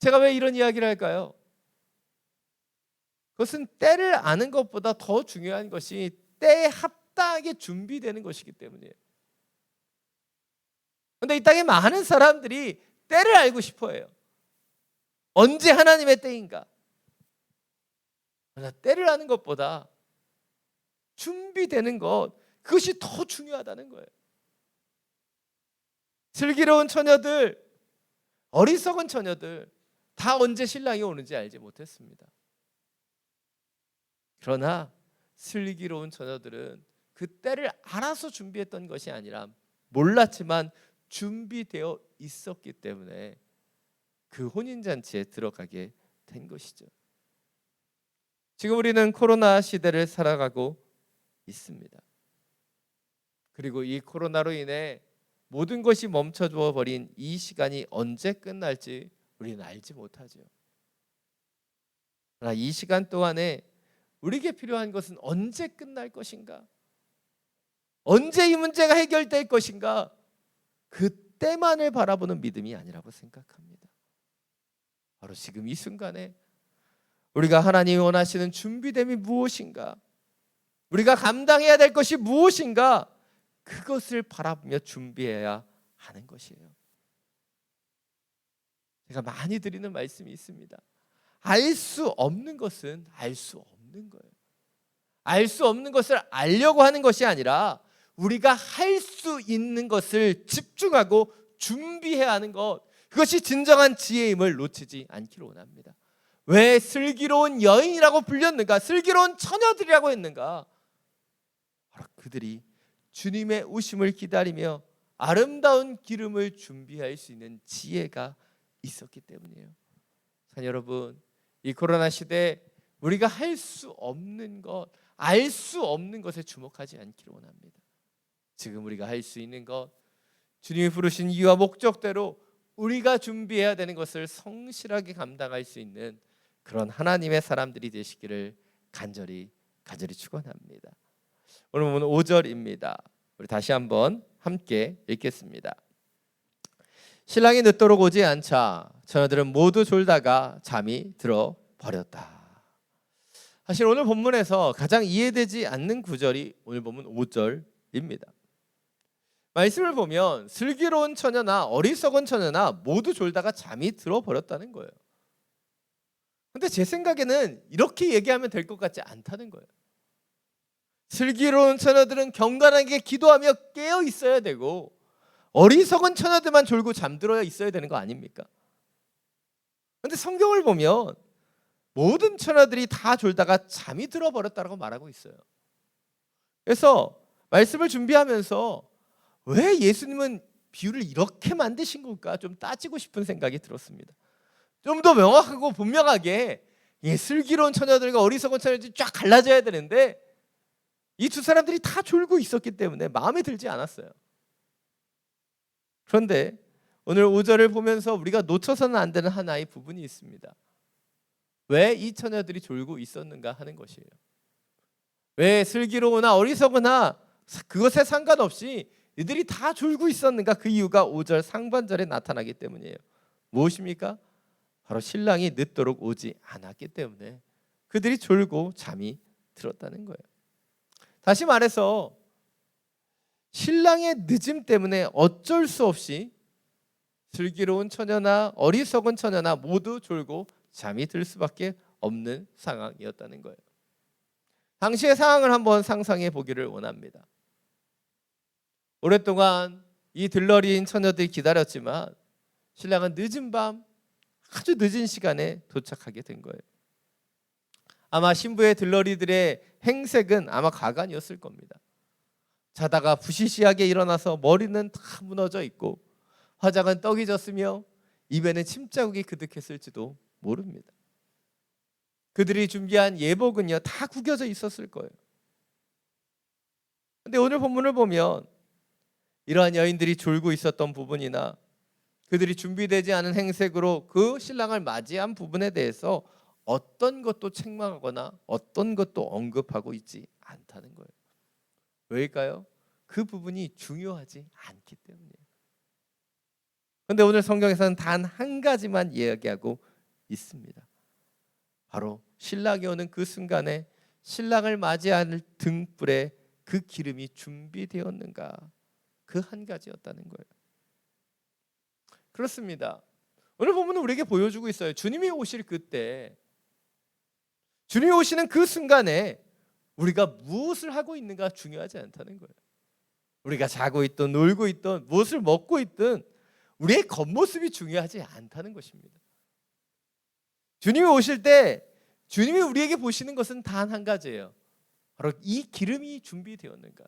제가 왜 이런 이야기를 할까요? 그것은 때를 아는 것보다 더 중요한 것이 때에 합당하게 준비되는 것이기 때문이에요. 그런데 이 땅에 많은 사람들이 때를 알고 싶어해요. 언제 하나님의 때인가? 그러나 때를 아는 것보다 준비되는 것, 그것이 더 중요하다는 거예요. 슬기로운 처녀들, 어리석은 처녀들 다 언제 신랑이 오는지 알지 못했습니다. 그러나 슬기로운 처녀들은 그 때를 알아서 준비했던 것이 아니라 몰랐지만 준비되어 있었기 때문에 그 혼인잔치에 들어가게 된 것이죠. 지금 우리는 코로나 시대를 살아가고 있습니다. 그리고 이 코로나로 인해 모든 것이 멈춰져 버린 이 시간이 언제 끝날지 우리는 알지 못하죠. 그러나 이 시간 동안에 우리에게 필요한 것은 언제 끝날 것인가? 언제 이 문제가 해결될 것인가? 그때만을 바라보는 믿음이 아니라고 생각합니다. 바로 지금 이 순간에 우리가 하나님이 원하시는 준비됨이 무엇인가? 우리가 감당해야 될 것이 무엇인가? 그것을 바라보며 준비해야 하는 것이에요. 제가 많이 드리는 말씀이 있습니다. 알 수 없는 것은 알 수 없는 거예요. 알 수 없는 것을 알려고 하는 것이 아니라 우리가 할 수 있는 것을 집중하고 준비해야 하는 것, 그것이 진정한 지혜임을 놓치지 않기를 원합니다. 왜 슬기로운 여인이라고 불렸는가? 슬기로운 처녀들이라고 했는가? 바로 그들이 주님의 오심을 기다리며 아름다운 기름을 준비할 수 있는 지혜가 있었기 때문이에요. 자, 여러분, 이 코로나 시대에 우리가 할 수 없는 것, 알 수 없는 것에 주목하지 않기를 원합니다. 지금 우리가 할 수 있는 것, 주님이 부르신 이유와 목적대로 우리가 준비해야 되는 것을 성실하게 감당할 수 있는 그런 하나님의 사람들이 되시기를 간절히 축원합니다. 오늘 보면 5절입니다. 우리 다시 한번 함께 읽겠습니다. 신랑이 늦도록 오지 않자 처녀들은 모두 졸다가 잠이 들어 버렸다. 사실 오늘 본문에서 가장 이해되지 않는 구절이 오늘 보면 5절입니다. 말씀을 보면 슬기로운 처녀나 어리석은 처녀나 모두 졸다가 잠이 들어 버렸다는 거예요. 근데 제 생각에는 이렇게 얘기하면 될 것 같지 않다는 거예요. 슬기로운 처녀들은 경건하게 기도하며 깨어 있어야 되고 어리석은 처녀들만 졸고 잠들어야 있어야 되는 거 아닙니까? 근데 성경을 보면 모든 처녀들이 다 졸다가 잠이 들어버렸다고 말하고 있어요. 그래서 말씀을 준비하면서 왜 예수님은 비유를 이렇게 만드신 걸까 좀 따지고 싶은 생각이 들었습니다. 좀 더 명확하고 분명하게 슬기로운 처녀들과 어리석은 처녀들이 쫙 갈라져야 되는데 이 두 사람들이 다 졸고 있었기 때문에 마음에 들지 않았어요. 그런데 오늘 5절을 보면서 우리가 놓쳐서는 안 되는 하나의 부분이 있습니다. 왜 이 처녀들이 졸고 있었는가 하는 것이에요. 왜 슬기로우나 어리석으나 그것에 상관없이 이들이 다 졸고 있었는가? 그 이유가 5절 상반절에 나타나기 때문이에요. 무엇입니까? 바로 신랑이 늦도록 오지 않았기 때문에 그들이 졸고 잠이 들었다는 거예요. 다시 말해서 신랑의 늦음 때문에 어쩔 수 없이 슬기로운 처녀나 어리석은 처녀나 모두 졸고 잠이 들 수밖에 없는 상황이었다는 거예요. 당시의 상황을 한번 상상해 보기를 원합니다. 오랫동안 이 들러리인 처녀들이 기다렸지만 신랑은 늦은 밤 아주 늦은 시간에 도착하게 된 거예요. 아마 신부의 들러리들의 행색은 아마 가관이었을 겁니다. 자다가 부시시하게 일어나서 머리는 다 무너져 있고 화장은 떡이 졌으며 입에는 침자국이 그득했을지도 모릅니다. 그들이 준비한 예복은요 다 구겨져 있었을 거예요. 근데 오늘 본문을 보면 이러한 여인들이 졸고 있었던 부분이나 그들이 준비되지 않은 행색으로 그 신랑을 맞이한 부분에 대해서 어떤 것도 책망하거나 어떤 것도 언급하고 있지 않다는 거예요. 왜일까요? 그 부분이 중요하지 않기 때문이에요. 그런데 오늘 성경에서는 단 한 가지만 이야기하고 있습니다. 바로 신랑이 오는 그 순간에 신랑을 맞이할 등불에 그 기름이 준비되었는가, 그 한 가지였다는 거예요. 그렇습니다. 오늘 본문은 우리에게 보여주고 있어요. 주님이 오실 그때, 주님이 오시는 그 순간에 우리가 무엇을 하고 있는가 중요하지 않다는 거예요. 우리가 자고 있든 놀고 있든 무엇을 먹고 있든 우리의 겉모습이 중요하지 않다는 것입니다. 주님이 오실 때 주님이 우리에게 보시는 것은 단 한 가지예요. 바로 이 기름이 준비되었는가,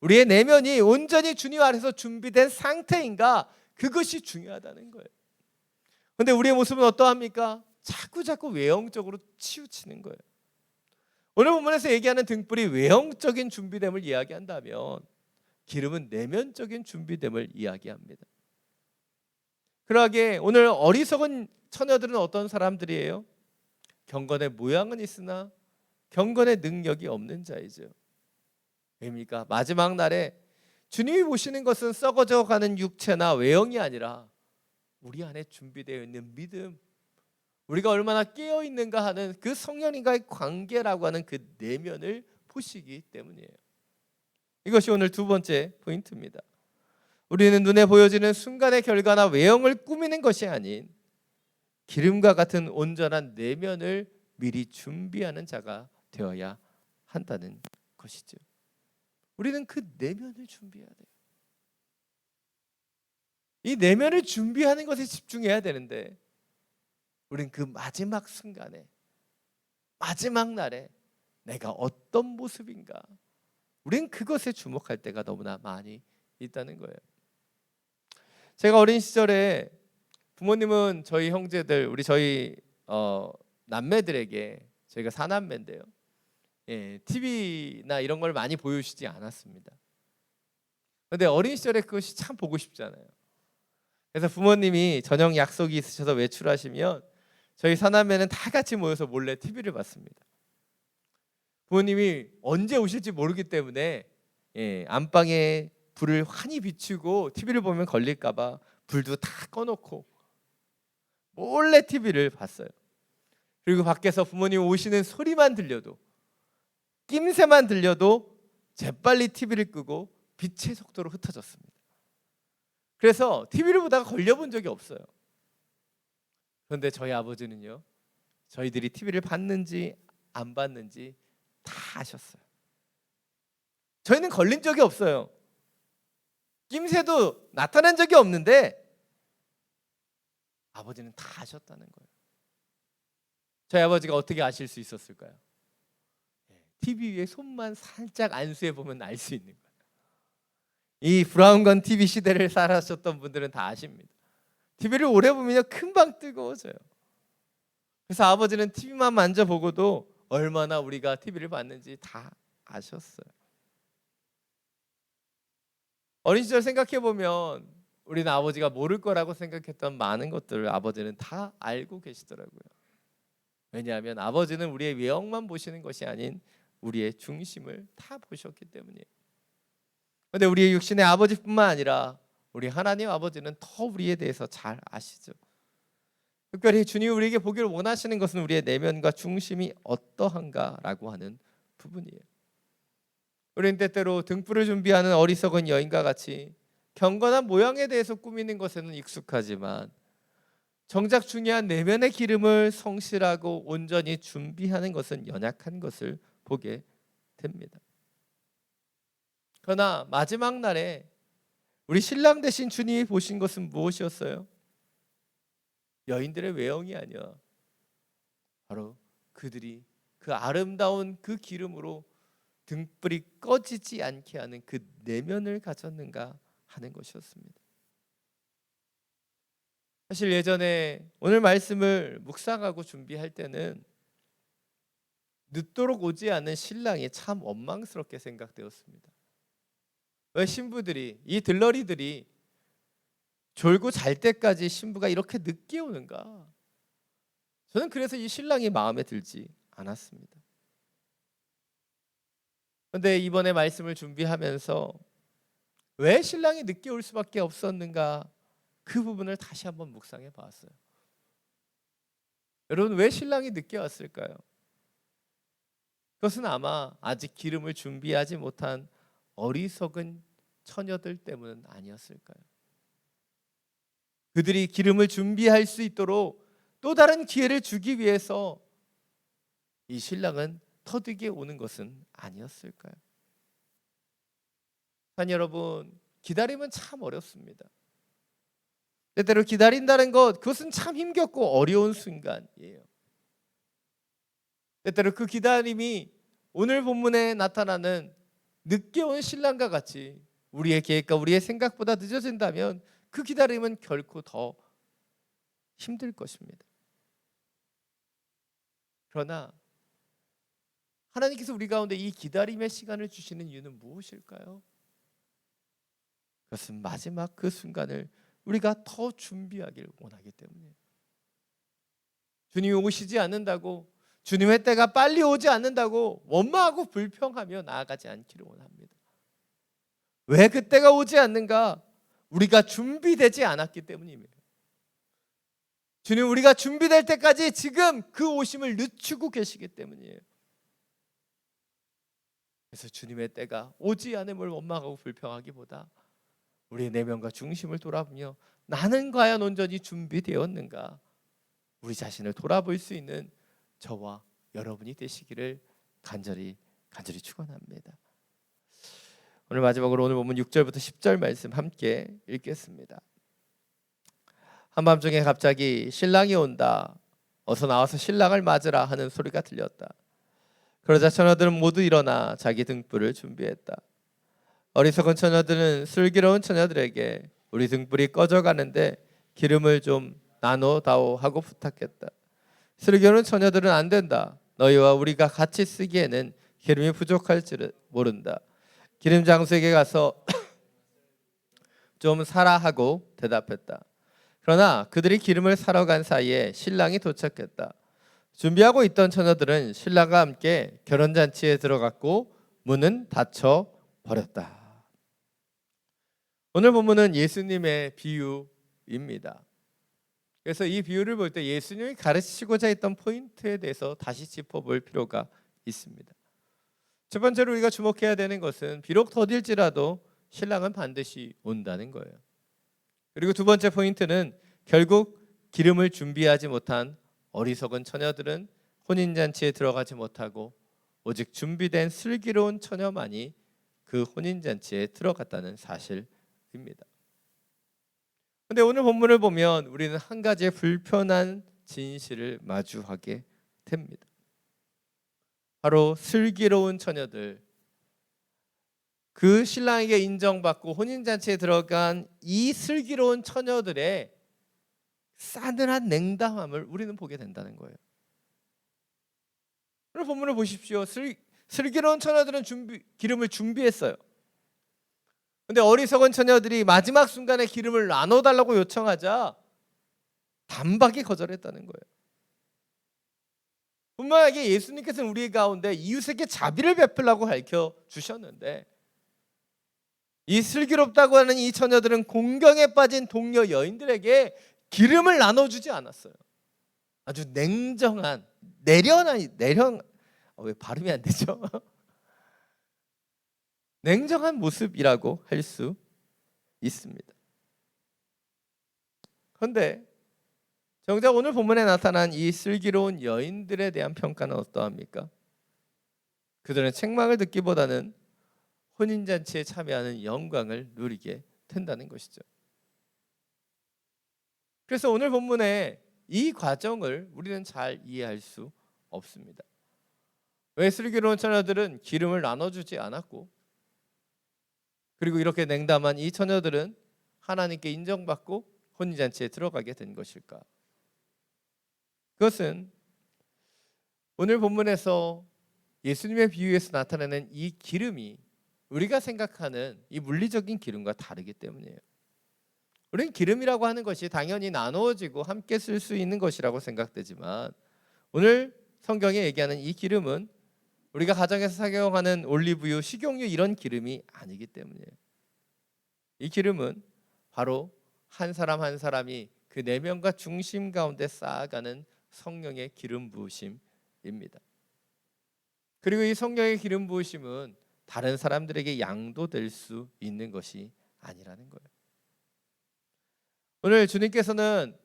우리의 내면이 온전히 주님 아래서 준비된 상태인가, 그것이 중요하다는 거예요. 그런데 우리의 모습은 어떠합니까? 자꾸 외형적으로 치우치는 거예요. 오늘 본문에서 얘기하는 등불이 외형적인 준비됨을 이야기한다면 기름은 내면적인 준비됨을 이야기합니다. 그러하게 오늘 어리석은 처녀들은 어떤 사람들이에요? 경건의 모양은 있으나 경건의 능력이 없는 자이죠. 왜입니까? 마지막 날에 주님이 보시는 것은 썩어져 가는 육체나 외형이 아니라 우리 안에 준비되어 있는 믿음, 우리가 얼마나 깨어 있는가 하는 그 성령님과의 관계라고 하는 그 내면을 보시기 때문이에요. 이것이 오늘 두 번째 포인트입니다. 우리는 눈에 보여지는 순간의 결과나 외형을 꾸미는 것이 아닌 기름과 같은 온전한 내면을 미리 준비하는 자가 되어야 한다는 것이죠. 우리는 그 내면을 준비해야 돼요. 이 내면을 준비하는 것에 집중해야 되는데 우리는 그 마지막 순간에, 마지막 날에 내가 어떤 모습인가, 우리는 그것에 주목할 때가 너무나 많이 있다는 거예요. 제가 어린 시절에 부모님은 저희 형제들, 저희 남매들에게, 저희가 사남매인데요, TV나 이런 걸 많이 보여주시지 않았습니다. 그런데 어린 시절에 그것이 참 보고 싶잖아요. 그래서 부모님이 저녁 약속이 있으셔서 외출하시면 저희 사남매는 다 같이 모여서 몰래 TV를 봤습니다. 부모님이 언제 오실지 모르기 때문에 안방에 불을 환히 비추고 TV를 보면 걸릴까봐 불도 다 꺼놓고 몰래 TV를 봤어요. 그리고 밖에서 부모님 오시는 소리만 들려도, 낌새만 들려도 재빨리 TV를 끄고 빛의 속도로 흩어졌습니다. 그래서 TV를 보다가 걸려본 적이 없어요. 그런데 저희 아버지는요, 저희들이 TV를 봤는지 안 봤는지 다 아셨어요. 저희는 걸린 적이 없어요. 낌새도 나타난 적이 없는데 아버지는 다 아셨다는 거예요. 저희 아버지가 어떻게 아실 수 있었을까요? TV 위에 손만 살짝 안수해 보면 알 수 있는 거예요. 이 브라운관 TV 시대를 살아셨던 분들은 다 아십니다. TV를 오래 보면요, 금방 뜨거워져요. 그래서 아버지는 TV만 만져보고도 얼마나 우리가 TV를 봤는지 다 아셨어요. 어린 시절 생각해 보면 우리는 아버지가 모를 거라고 생각했던 많은 것들을 아버지는 다 알고 계시더라고요. 왜냐하면 아버지는 우리의 외형만 보시는 것이 아닌 우리의 중심을 다 보셨기 때문이에요. 그런데 우리의 육신의 아버지뿐만 아니라 우리 하나님 아버지는 더 우리에 대해서 잘 아시죠. 특별히 주님이 우리에게 보기를 원하시는 것은 우리의 내면과 중심이 어떠한가라고 하는 부분이에요. 우리는 때때로 등불을 준비하는 어리석은 여인과 같이 경건한 모양에 대해서 꾸미는 것에는 익숙하지만 정작 중요한 내면의 기름을 성실하고 온전히 준비하는 것은 연약한 것을 보게 됩니다. 그러나 마지막 날에 우리 신랑 되신 주님이 보신 것은 무엇이었어요? 여인들의 외형이 아니야. 바로 그들이 그 아름다운 그 기름으로 등불이 꺼지지 않게 하는 그 내면을 가졌는가 하는 것이었습니다. 사실 예전에 오늘 말씀을 묵상하고 준비할 때는 늦도록 오지 않은 신랑이 참 원망스럽게 생각되었습니다. 왜 신부들이, 이 들러리들이 졸고 잘 때까지 신부가 이렇게 늦게 오는가? 저는 그래서 이 신랑이 마음에 들지 않았습니다. 그런데 이번에 말씀을 준비하면서 왜 신랑이 늦게 올 수밖에 없었는가, 그 부분을 다시 한번 묵상해 봤어요. 여러분, 왜 신랑이 늦게 왔을까요? 그것은 아마 아직 기름을 준비하지 못한 어리석은 처녀들 때문은 아니었을까요? 그들이 기름을 준비할 수 있도록 또 다른 기회를 주기 위해서 이 신랑은 터득에 오는 것은 아니었을까요? 산 여러분, 기다림은 참 어렵습니다. 때때로 기다린다는 것, 그것은 참 힘겹고 어려운 순간이에요. 때때로 그 기다림이 오늘 본문에 나타나는 늦게 온 신랑과 같이 우리의 계획과 우리의 생각보다 늦어진다면 그 기다림은 결코 더 힘들 것입니다. 그러나 하나님께서 우리 가운데 이 기다림의 시간을 주시는 이유는 무엇일까요? 그것은 마지막 그 순간을 우리가 더 준비하기를 원하기 때문이에요. 주님이 오시지 않는다고, 주님의 때가 빨리 오지 않는다고 원망하고 불평하며 나아가지 않기를 원합니다. 왜 그때가 오지 않는가? 우리가 준비되지 않았기 때문입니다. 주님, 우리가 준비될 때까지 지금 그 오심을 늦추고 계시기 때문이에요. 그래서 주님의 때가 오지 않음을 원망하고 불평하기보다 우리의 내면과 중심을 돌아보며 나는 과연 온전히 준비되었는가, 우리 자신을 돌아볼 수 있는 저와 여러분이 되시기를 간절히 축원합니다. 오늘 마지막으로 오늘 본문 6절부터 10절 말씀 함께 읽겠습니다. 한밤중에 갑자기 신랑이 온다, 어서 나와서 신랑을 맞으라 하는 소리가 들렸다. 그러자 처녀들은 모두 일어나 자기 등불을 준비했다. 어리석은 처녀들은 슬기로운 처녀들에게 우리 등불이 꺼져가는데 기름을 좀 나눠다오 하고 부탁했다. 슬기로운 처녀들은 안 된다. 너희와 우리가 같이 쓰기에는 기름이 부족할 줄 모른다. 기름 장수에게 가서 좀 사라 하고 대답했다. 그러나 그들이 기름을 사러 간 사이에 신랑이 도착했다. 준비하고 있던 처녀들은 신랑과 함께 결혼잔치에 들어갔고 문은 닫혀 버렸다. 오늘 본문은 예수님의 비유입니다. 그래서 이 비유를 볼 때 예수님이 가르치고자 했던 포인트에 대해서 다시 짚어볼 필요가 있습니다. 첫 번째로 우리가 주목해야 되는 것은 비록 더딜지라도 신랑은 반드시 온다는 거예요. 그리고 두 번째 포인트는 결국 기름을 준비하지 못한 어리석은 처녀들은 혼인잔치에 들어가지 못하고 오직 준비된 슬기로운 처녀만이 그 혼인잔치에 들어갔다는 사실입니다. 그런데 오늘 본문을 보면 우리는 한 가지의 불편한 진실을 마주하게 됩니다. 바로 슬기로운 처녀들, 그 신랑에게 인정받고 혼인잔치에 들어간 이 슬기로운 처녀들의 싸늘한 냉담함을 우리는 보게 된다는 거예요. 오늘 본문을 보십시오. 슬기로운 처녀들은 기름을 준비했어요. 근데 어리석은 처녀들이 마지막 순간에 기름을 나눠달라고 요청하자 단박에 거절했다는 거예요. 분명하게 예수님께서는 우리 가운데 이웃에게 자비를 베풀라고 가르쳐 주셨는데 이 슬기롭다고 하는 이 처녀들은 공경에 빠진 동료 여인들에게 기름을 나눠주지 않았어요. 아주 냉정한 왜 발음이 안 되죠? 냉정한 모습이라고 할 수 있습니다. 그런데 정작 오늘 본문에 나타난 이 슬기로운 여인들에 대한 평가는 어떠합니까? 그들은 책망을 듣기보다는 혼인잔치에 참여하는 영광을 누리게 된다는 것이죠. 그래서 오늘 본문에 이 과정을 우리는 잘 이해할 수 없습니다. 왜 슬기로운 처녀들은 기름을 나눠주지 않았고 그리고 이렇게 냉담한 이 처녀들은 하나님께 인정받고 혼인잔치에 들어가게 된 것일까? 그것은 오늘 본문에서 예수님의 비유에서 나타나는 이 기름이 우리가 생각하는 이 물리적인 기름과 다르기 때문이에요. 우리는 기름이라고 하는 것이 당연히 나누어지고 함께 쓸 수 있는 것이라고 생각되지만 오늘 성경에 얘기하는 이 기름은 우리가 가정에서 사용하는 올리브유, 식용유 이런 기름이 아니기 때문이에요. 이 기름은 바로 한 사람 한 사람이 그 내면과 중심 가운데 쌓아가는 성령의 기름 부으심입니다. 그리고 이 성령의 기름 부으심은 다른 사람들에게 양도될 수 있는 것이 아니라는 거예요. 오늘 주님께서는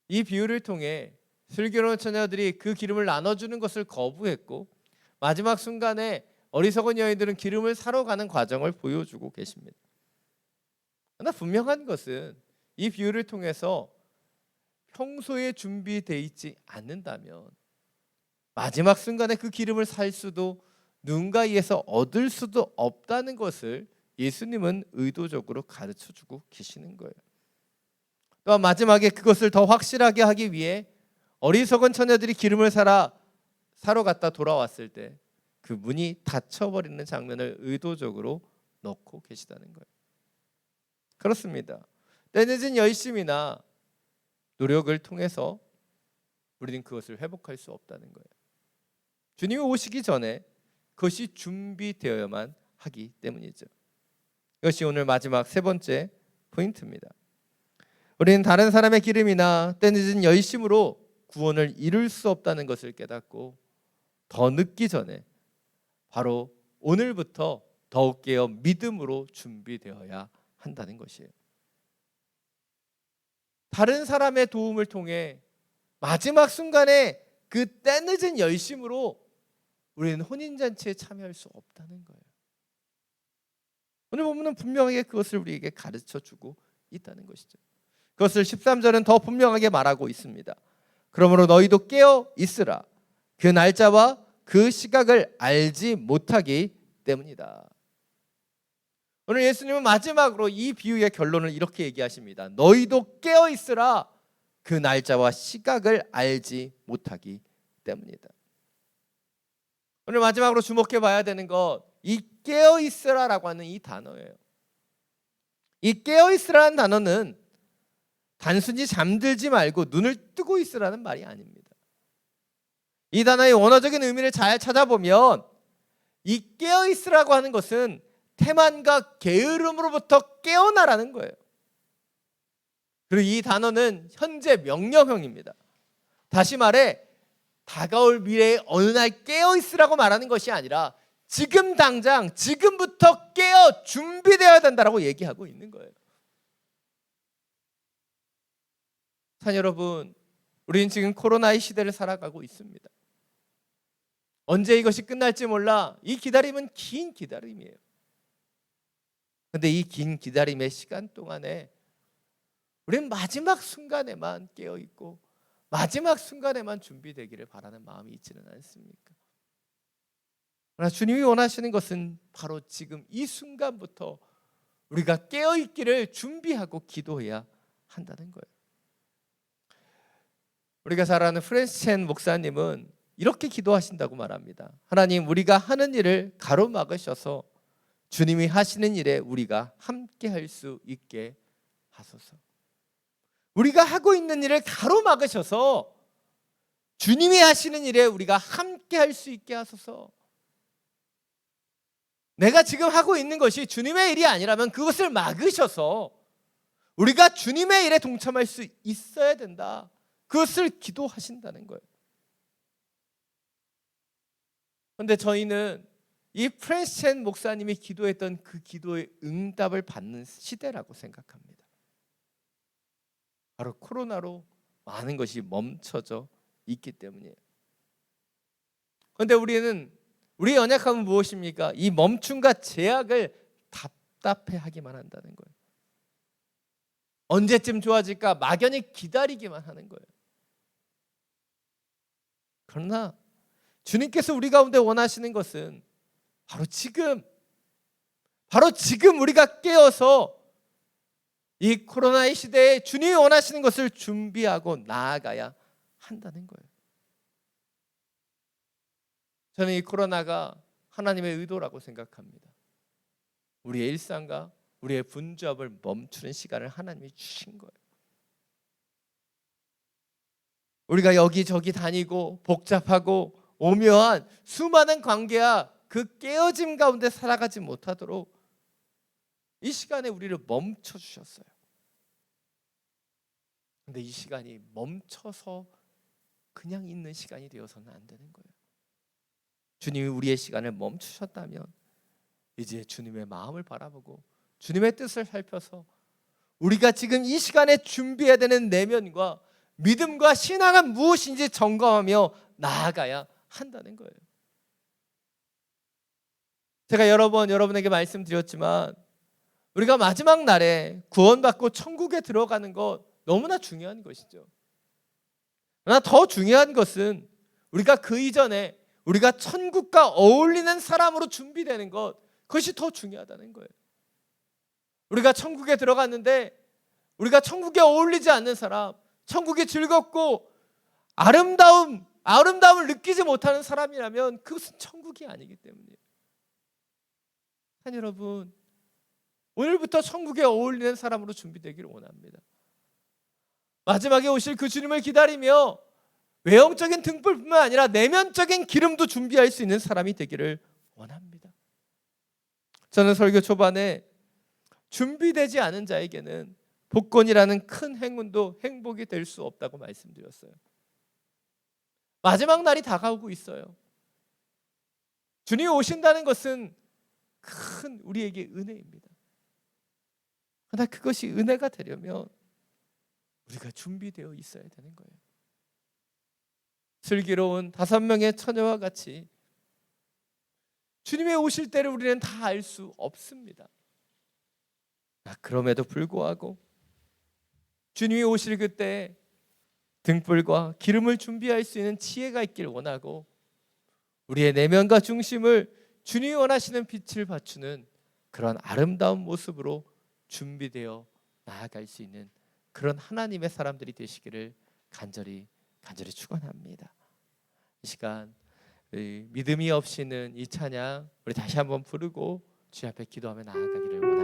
이 비유를 통해 슬기로운 처녀들이 그 기름을 나눠주는 것을 거부했고 마지막 순간에 어리석은 여인들은 기름을 사러 가는 과정을 보여주고 계십니다. 그러나 분명한 것은 이 비유를 통해서 평소에 준비되어 있지 않는다면 마지막 순간에 그 기름을 살 수도 누군가에게서 얻을 수도 없다는 것을 예수님은 의도적으로 가르쳐주고 계시는 거예요. 또 마지막에 그것을 더 확실하게 하기 위해 어리석은 처녀들이 기름을 사러 갔다 돌아왔을 때 그 문이 닫혀버리는 장면을 의도적으로 넣고 계시다는 거예요. 그렇습니다. 때늦은 열심이나 노력을 통해서 우리는 그것을 회복할 수 없다는 거예요. 주님이 오시기 전에 그것이 준비되어야만 하기 때문이죠. 이것이 오늘 마지막 세 번째 포인트입니다. 우리는 다른 사람의 기름이나 때늦은 열심으로 구원을 이룰 수 없다는 것을 깨닫고 더 늦기 전에 바로 오늘부터 더욱 깨어 믿음으로 준비되어야 한다는 것이에요. 다른 사람의 도움을 통해 마지막 순간에 그 때늦은 열심으로 우리는 혼인잔치에 참여할 수 없다는 거예요. 오늘 본문은 분명하게 그것을 우리에게 가르쳐주고 있다는 것이죠. 그것을 13절은 더 분명하게 말하고 있습니다. 그러므로 너희도 깨어 있으라. 그 날짜와 그 시각을 알지 못하기 때문이다. 오늘 예수님은 마지막으로 이 비유의 결론을 이렇게 얘기하십니다. 너희도 깨어 있으라. 그 날짜와 시각을 알지 못하기 때문이다. 오늘 마지막으로 주목해 봐야 되는 것, 이 깨어 있으라라고 하는 이 단어예요. 이 깨어 있으라는 단어는 단순히 잠들지 말고 눈을 뜨고 있으라는 말이 아닙니다. 이 단어의 원어적인 의미를 잘 찾아보면 이 깨어있으라고 하는 것은 태만과 게으름으로부터 깨어나라는 거예요. 그리고 이 단어는 현재 명령형입니다. 다시 말해 다가올 미래의 어느 날 깨어있으라고 말하는 것이 아니라 지금 당장 지금부터 깨어 준비되어야 된다라고 얘기하고 있는 거예요. 자, 여러분, 우리는 지금 코로나의 시대를 살아가고 있습니다. 언제 이것이 끝날지 몰라. 이 기다림은 긴 기다림이에요. 근데 이 긴 기다림의 시간 동안에 우리는 마지막 순간에만 깨어있고 마지막 순간에만 준비되기를 바라는 마음이 있지는 않습니까? 그러나 주님이 원하시는 것은 바로 지금 이 순간부터 우리가 깨어있기를 준비하고 기도해야 한다는 거예요. 우리가 잘 아는 프랜시스 첸 목사님은 이렇게 기도하신다고 말합니다. 하나님, 우리가 하는 일을 가로막으셔서 주님이 하시는 일에 우리가 함께 할 수 있게 하소서. 우리가 하고 있는 일을 가로막으셔서 주님이 하시는 일에 우리가 함께 할 수 있게 하소서. 내가 지금 하고 있는 것이 주님의 일이 아니라면 그것을 막으셔서 우리가 주님의 일에 동참할 수 있어야 된다. 그것을 기도하신다는 거예요. 그런데 저희는 이 프랜시스 첸 목사님이 기도했던 그 기도의 응답을 받는 시대라고 생각합니다. 바로 코로나로 많은 것이 멈춰져 있기 때문이에요. 그런데 우리의 연약함은 무엇입니까? 이 멈춤과 제약을 답답해하기만 한다는 거예요. 언제쯤 좋아질까 막연히 기다리기만 하는 거예요. 그러나 주님께서 우리 가운데 원하시는 것은 바로 지금 우리가 깨어서 이 코로나의 시대에 주님이 원하시는 것을 준비하고 나아가야 한다는 거예요. 저는 이 코로나가 하나님의 의도라고 생각합니다. 우리의 일상과 우리의 분주함을 멈추는 시간을 하나님이 주신 거예요. 우리가 여기저기 다니고 복잡하고 오묘한 수많은 관계와 그 깨어짐 가운데 살아가지 못하도록 이 시간에 우리를 멈춰 주셨어요. 근데 이 시간이 멈춰서 그냥 있는 시간이 되어서는 안 되는 거예요. 주님이 우리의 시간을 멈추셨다면 이제 주님의 마음을 바라보고 주님의 뜻을 살펴서 우리가 지금 이 시간에 준비해야 되는 내면과 믿음과 신앙은 무엇인지 점검하며 나아가야 한다는 거예요. 제가 여러 번 여러분에게 말씀드렸지만 우리가 마지막 날에 구원받고 천국에 들어가는 것 너무나 중요한 것이죠. 그러나 더 중요한 것은 우리가 그 이전에 우리가 천국과 어울리는 사람으로 준비되는 것, 그것이 더 중요하다는 거예요. 우리가 천국에 들어갔는데 우리가 천국에 어울리지 않는 사람, 천국이 즐겁고 아름다움을 느끼지 못하는 사람이라면 그것은 천국이 아니기 때문이에요. 여러분, 오늘부터 천국에 어울리는 사람으로 준비되기를 원합니다. 마지막에 오실 그 주님을 기다리며 외형적인 등불뿐만 아니라 내면적인 기름도 준비할 수 있는 사람이 되기를 원합니다. 저는 설교 초반에 준비되지 않은 자에게는 복권이라는 큰 행운도 행복이 될 수 없다고 말씀드렸어요. 마지막 날이 다가오고 있어요. 주님이 오신다는 것은 큰 우리에게 은혜입니다. 그러나 그것이 은혜가 되려면 우리가 준비되어 있어야 되는 거예요. 슬기로운 5명의 처녀와 같이 주님의 오실 때를 우리는 다 알 수 없습니다. 그럼에도 불구하고 주님이 오실 그때 등불과 기름을 준비할 수 있는 지혜가 있길 원하고 우리의 내면과 중심을 주님이 원하시는 빛을 받추는 그런 아름다운 모습으로 준비되어 나아갈 수 있는 그런 하나님의 사람들이 되시기를 간절히 축원합니다. 이 시간 믿음이 없이는 이 찬양 우리 다시 한번 부르고 주님 앞에 기도하며 나아가기를 원합니다.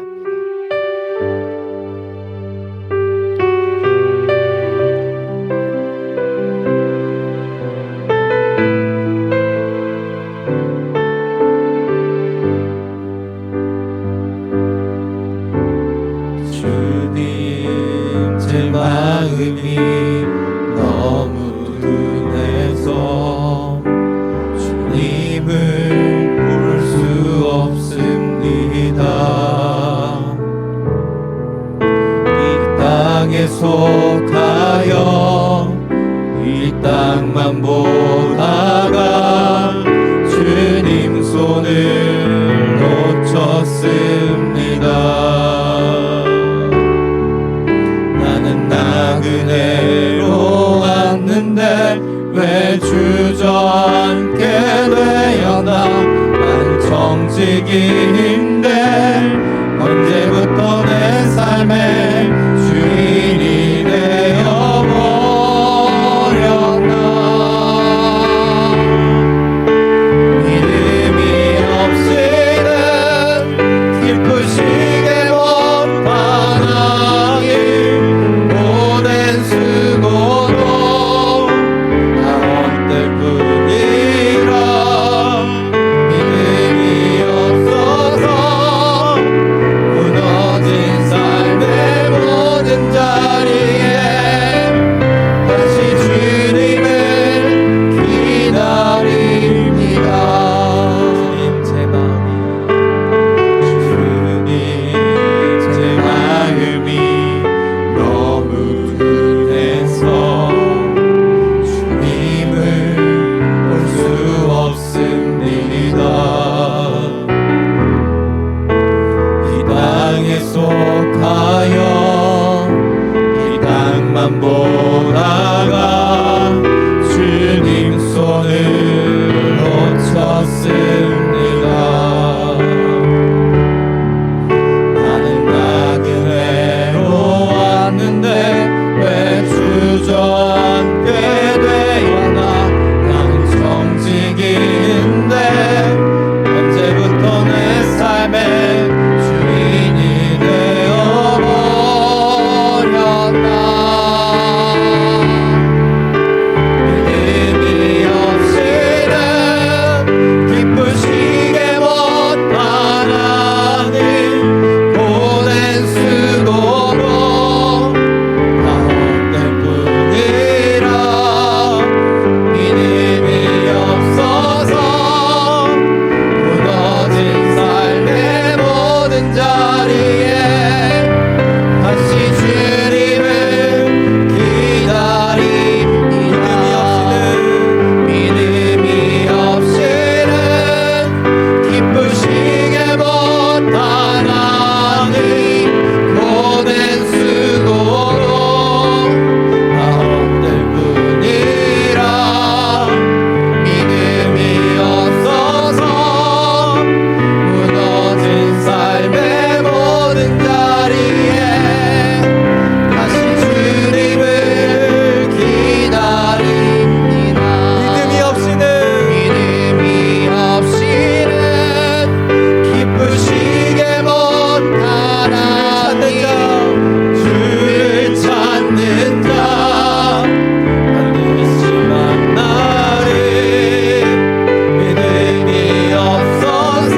땅만 보다가 주님 손을 놓쳤습니다. 나는 나그네로 왔는데 왜 주저앉게 되었나. 난 정직인데 언제부터 내 삶의 주인이 되어버렸나. 믿음이 없이는 기쁘시게 못하나니 오랜 수고로 나 헛될 뿐이라. 믿음이 없어서 무너진 삶의 모든 자리에 다시 주님을 기다립니다. 주님 제 마음이 너무 둔해서 주님을 볼 수 없습니다. 이 땅에 속하여 이 땅만 보다가 주님 손을 놓쳤습니다. 나는 나그네로 왔는데 왜 주저앉게 되었나. 나는 정직인데 언제부터 내 삶의 주인이 되어버렸나. 믿음이 없이는 기쁘시게 못하나니 고된 수고로 나 헛될 뿐이라. 믿음이 없어서 무너진 삶의 모든 자리에 다시 주님을 기다립니다. 믿음이 없이는 기쁘시게 못하나니 고된 수고로 나 헛될 뿐이라. 믿음이 없어서 무너진 삶의 모든 자리에 다시 주님을 기다립니다. 믿음이 없이는 기쁘시게 못하나니 주를 찾는 자 반드시 만나리. 믿음이 없어서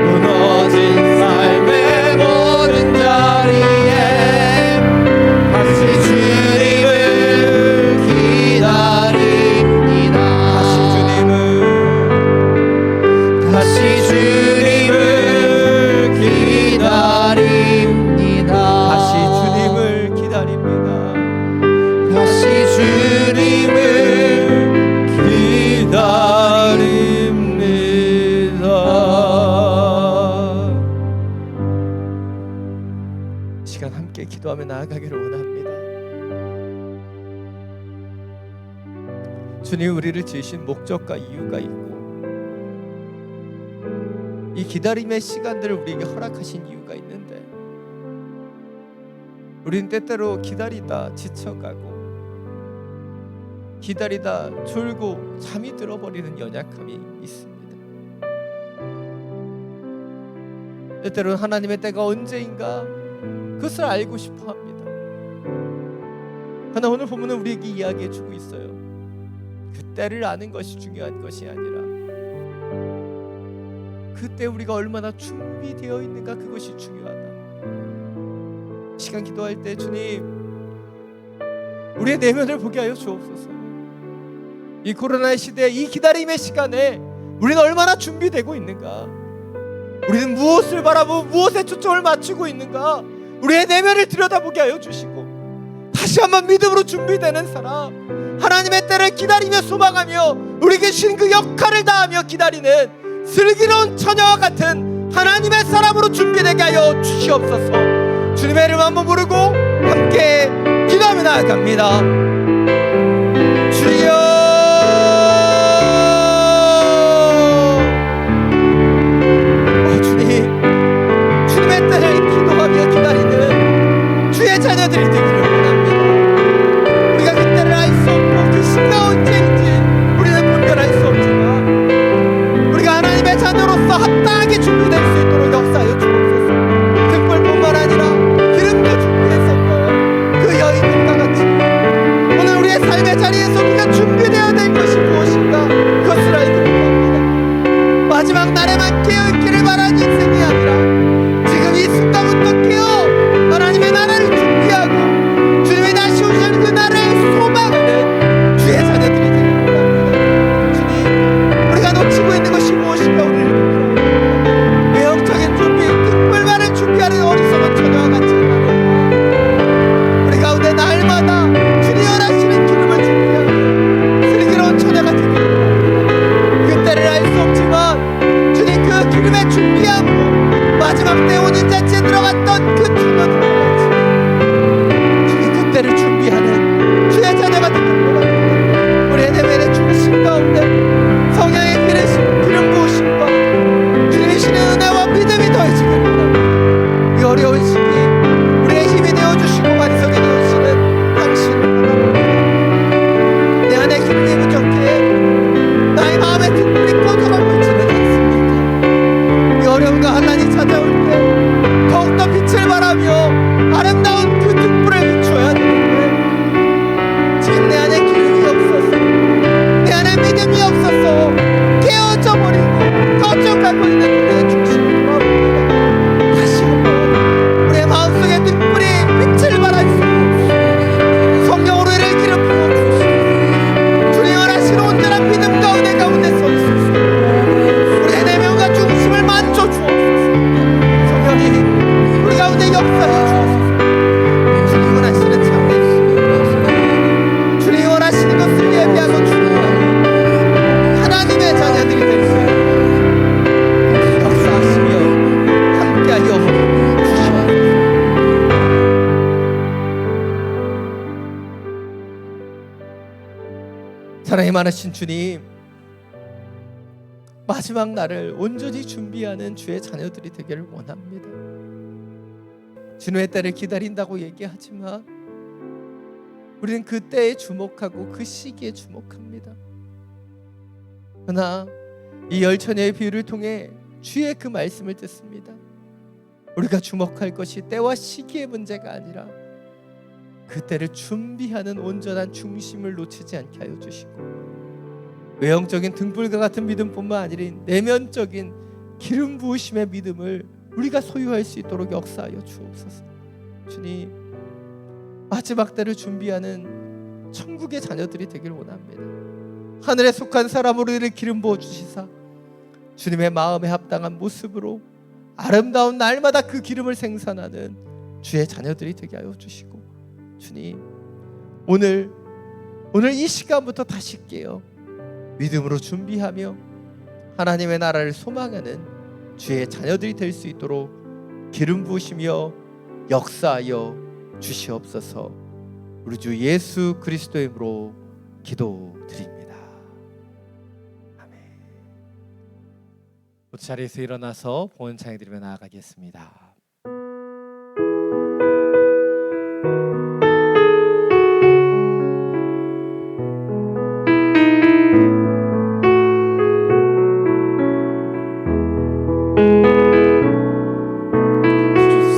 무너진 삶의 모든 자리에 다시 주님을 기다립니다. 다시 주님을 기다립니다. 다시 주님을 기다립니다. 다시 주님을 기다립니다. 시간 함께 기도하며 나아가기를 원합니다. 주님, 우리를 지으신 목적과 이유가 있고 이 기다림의 시간들을 우리에게 허락하신 이유가 있는데 우리는 때때로 기다리다 지쳐가고 기다리다 졸고 잠이 들어버리는 연약함이 있습니다. 때때로는 하나님의 때가 언제인가 그것을 알고 싶어 합니다. 그러나 오늘 본문은 우리에게 이야기해 주고 있어요. 그 때를 아는 것이 중요한 것이 아니라 그때 우리가 얼마나 준비되어 있는가, 그것이 중요하다. 시간 기도할 때 주님, 우리의 내면을 보게 하여 주옵소서. 이 코로나의 시대에 이 기다림의 시간에 우리는 얼마나 준비되고 있는가, 우리는 무엇을 바라보고 무엇에 초점을 맞추고 있는가, 우리의 내면을 들여다보게 하여 주시고 다시 한번 믿음으로 준비되는 사람, 하나님의 때를 기다리며 소망하며 우리에게 주신 그 역할을 다하며 기다리는 슬기로운 처녀와 같은 하나님의 사람으로 준비되게 하여 주시옵소서. 주님의 이름 한번 부르고 함께 기도하며 나아갑니다. 주여, 주님의 때를 기도하며 기다리는 주의 자녀들이 되기를 원합니다. 우리가 그 때를 알 수 없고 그 시가 언제인지 우리는 분별할 수 없지만 우리가 하나님의 자녀로서 합당하게 준비될 수 있도록 역사하여 주옵소서. 등불뿐만 아니라 기름도 준비했었던 그 여인들과 같이 오늘 우리의 삶의 자리에서 우리가 준비되어야 될 것이 무엇인가 그것을 알고 원합니다. 마지막 날에만 깨어있기를 바라는 인생이 아니라 지금 이 순간부터 깨어 하나님의 나라를 준비하고 주님이 다시 오실 그 날을 소망하는 주의 자녀들이 되기를 원합니다. 주님, 우리가 놓치고 있는 것이 무엇인가 우리를 보며 외형적인 준비, 특별만을 준비하는 어리석은 처녀와 같이 우리 가운데 날마다 주님 원하시는 기름을 준비하는 슬기로운 처녀가 되기를 원합니다. 그때를 알 수 없지만 주님 그 기름에 준비하고 마지막 때 혼인잔치에 들어갔던 그 처녀들과 같이 주님 그때를 준비하는 주의 자녀가 되기를 원합니다. 우리의 내면의 중심 가운데 성령의 기름 부으심과 주님의 신의 은혜와 믿음이 더해지기를 원합니다. 이 어려운 시기 우리의 힘이 되어주시고 반석이 되어주시는 당신을 바라봅니다. 내 안에 기름이 부족해 나의 마음의 등불이 꺼져가고 있지는 않습니까? 이 어려움과 환난이 찾아올 때 더욱더 빛을 발하며 아름다운 그 등불을 비춰야 되는데 지금 내 안에 기름이 없어서 내 안에 믿음이 없어서 깨어져 버리고 꺼져가고 있는 우리의 중심을 돌아봅니다. 다시 한번 우리의 마음속에 등불이 빛을 발할 수 없고 성령으로 이를 기름 부어주시고 주님 원하시는 온전한 믿음 가운데 서 있을 수 있고 우리의 내면과 중심을 만져 주옵소서. 성령이 우리 가운데 역사해 주옵소서. 주님 원하시는 참된 주님 원하시는 것을 예비하고 주옵소서. 하나님의 자녀들이 될 수 있도록 역사하시며 함께하여 주시옵소서. 사랑이 많으신 주님, 마지막 날을 온전히 준비하는 주의 자녀들이 되기를 원합니다. 주님의 때를 기다린다고 얘기하지만 우리는 그 때에 주목하고 그 시기에 주목합니다. 그러나 이 열처녀의 비유를 통해 주의 그 말씀을 듣습니다. 우리가 주목할 것이 때와 시기의 문제가 아니라 그 때를 준비하는 온전한 중심을 놓치지 않게 하여 주시고 외형적인 등불과 같은 믿음뿐만 아니라 내면적인 기름 부으심의 믿음을 우리가 소유할 수 있도록 역사하여 주옵소서. 주님, 마지막 때를 준비하는 천국의 자녀들이 되기를 원합니다. 하늘에 속한 사람으로 이를 기름 부어 주시사 주님의 마음에 합당한 모습으로 아름다운 날마다 그 기름을 생산하는 주의 자녀들이 되게 하여 주시고 주님, 오늘 이 시간부터 다시 깨어 믿음으로 준비하며 하나님의 나라를 소망하는 주의 자녀들이 될 수 있도록 기름 부으시며 역사하여 주시옵소서. 우리 주 예수 그리스도의 이름으로 기도드립니다. 아멘. 모두 자리에서 일어나서 봉헌 찬양 드리며 나아가겠습니다.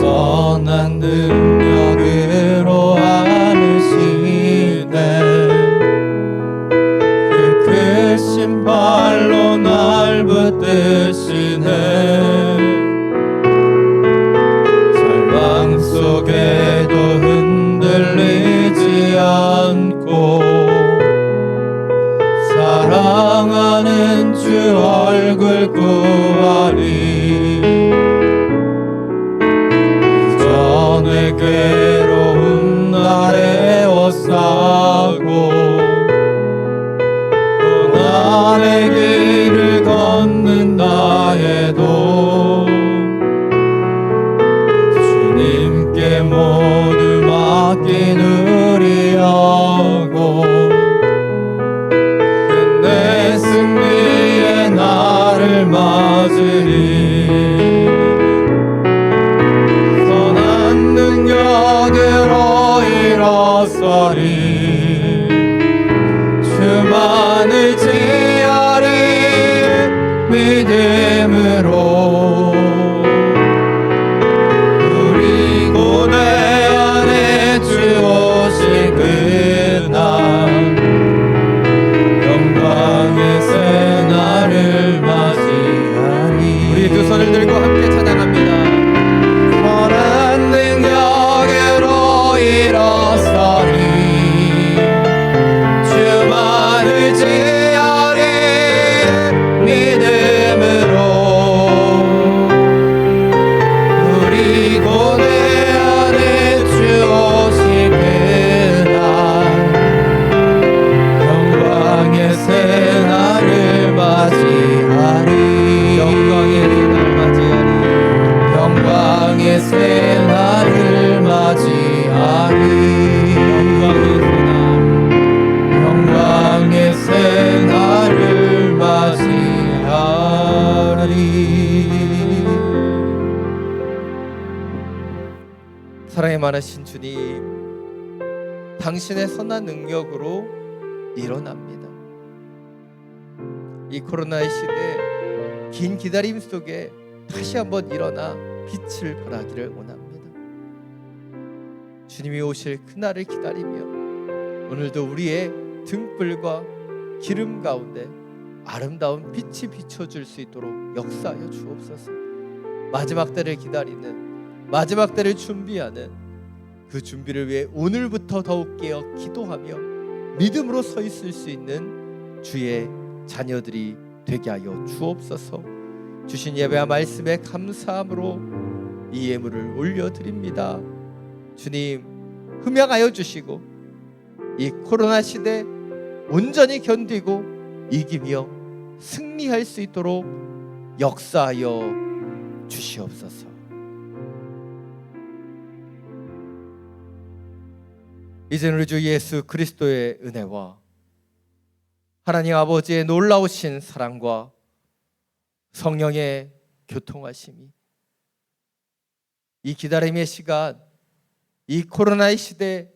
선한 능력으로 안으시네 그 크신 발로 날 붙드시네 절망 속에도 흔들리지 않고 사랑하는 주 얼굴 구하리 내 괴로운 날에 옷 싸고 일어서리 주만을 지하리 믿음으로 우리 고뇌 안에 주 오실 그날 영광의 새날을 맞이하리. 우리 두 손을 들고 함께 찬양합니다. 선한 능력으로 일어서리 주만을 지하리 믿음으로 우리 고뇌 안에 주 오실 그날 영광의 새날을 맞이하리. 영광의 새날 맞이하리. 영광의 새날을 맞이하리. 영광의 새날을 맞이하리. 사랑이 많으신 주님, 당신의 선한 능력으로 일어납니다. 이 코로나의 시대 긴 기다림 속에 다시 한번 일어나 빛을 발하기를 원합니다. 주님이 오실 그날을 기다리며 오늘도 우리의 등불과 기름 가운데 아름다운 빛이 비춰줄 수 있도록 역사하여 주옵소서. 마지막 때를 기다리는, 마지막 때를 준비하는 그 준비를 위해 오늘부터 더욱 깨어 기도하며 믿음으로 서 있을 수 있는 주의 자녀들이 되게 하여 주옵소서. 주신 예배와 말씀에 감사함으로 이 예물을 올려드립니다. 주님, 흠양하여 주시고 이 코로나 시대 온전히 견디고 이기며 승리할 수 있도록 역사하여 주시옵소서. 이제는 우리 주 예수 그리스도의 은혜와 하나님 아버지의 놀라우신 사랑과 성령의 교통하심이 이 기다림의 시간, 이 코로나의 시대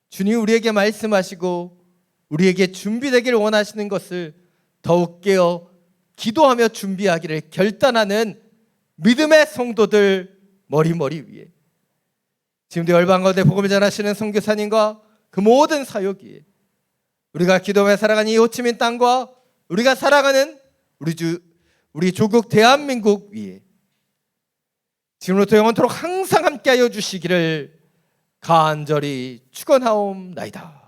주님 우리에게 말씀하시고 우리에게 준비되길 원하시는 것을 더욱 깨어 기도하며 준비하기를 결단하는 믿음의 성도들 머리머리 위에 지금도 열방 가운데 복음을 전하시는 선교사님과 그 모든 사역 위에 우리가 기도하며 살아가는 이 호치민 땅과 우리가 살아가는 우리 조국 대한민국 위에 지금부터 영원토록 항상 함께하여 주시기를 간절히 축원하옵나이다.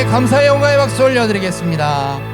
감사의 영광의 박수 올려드리겠습니다.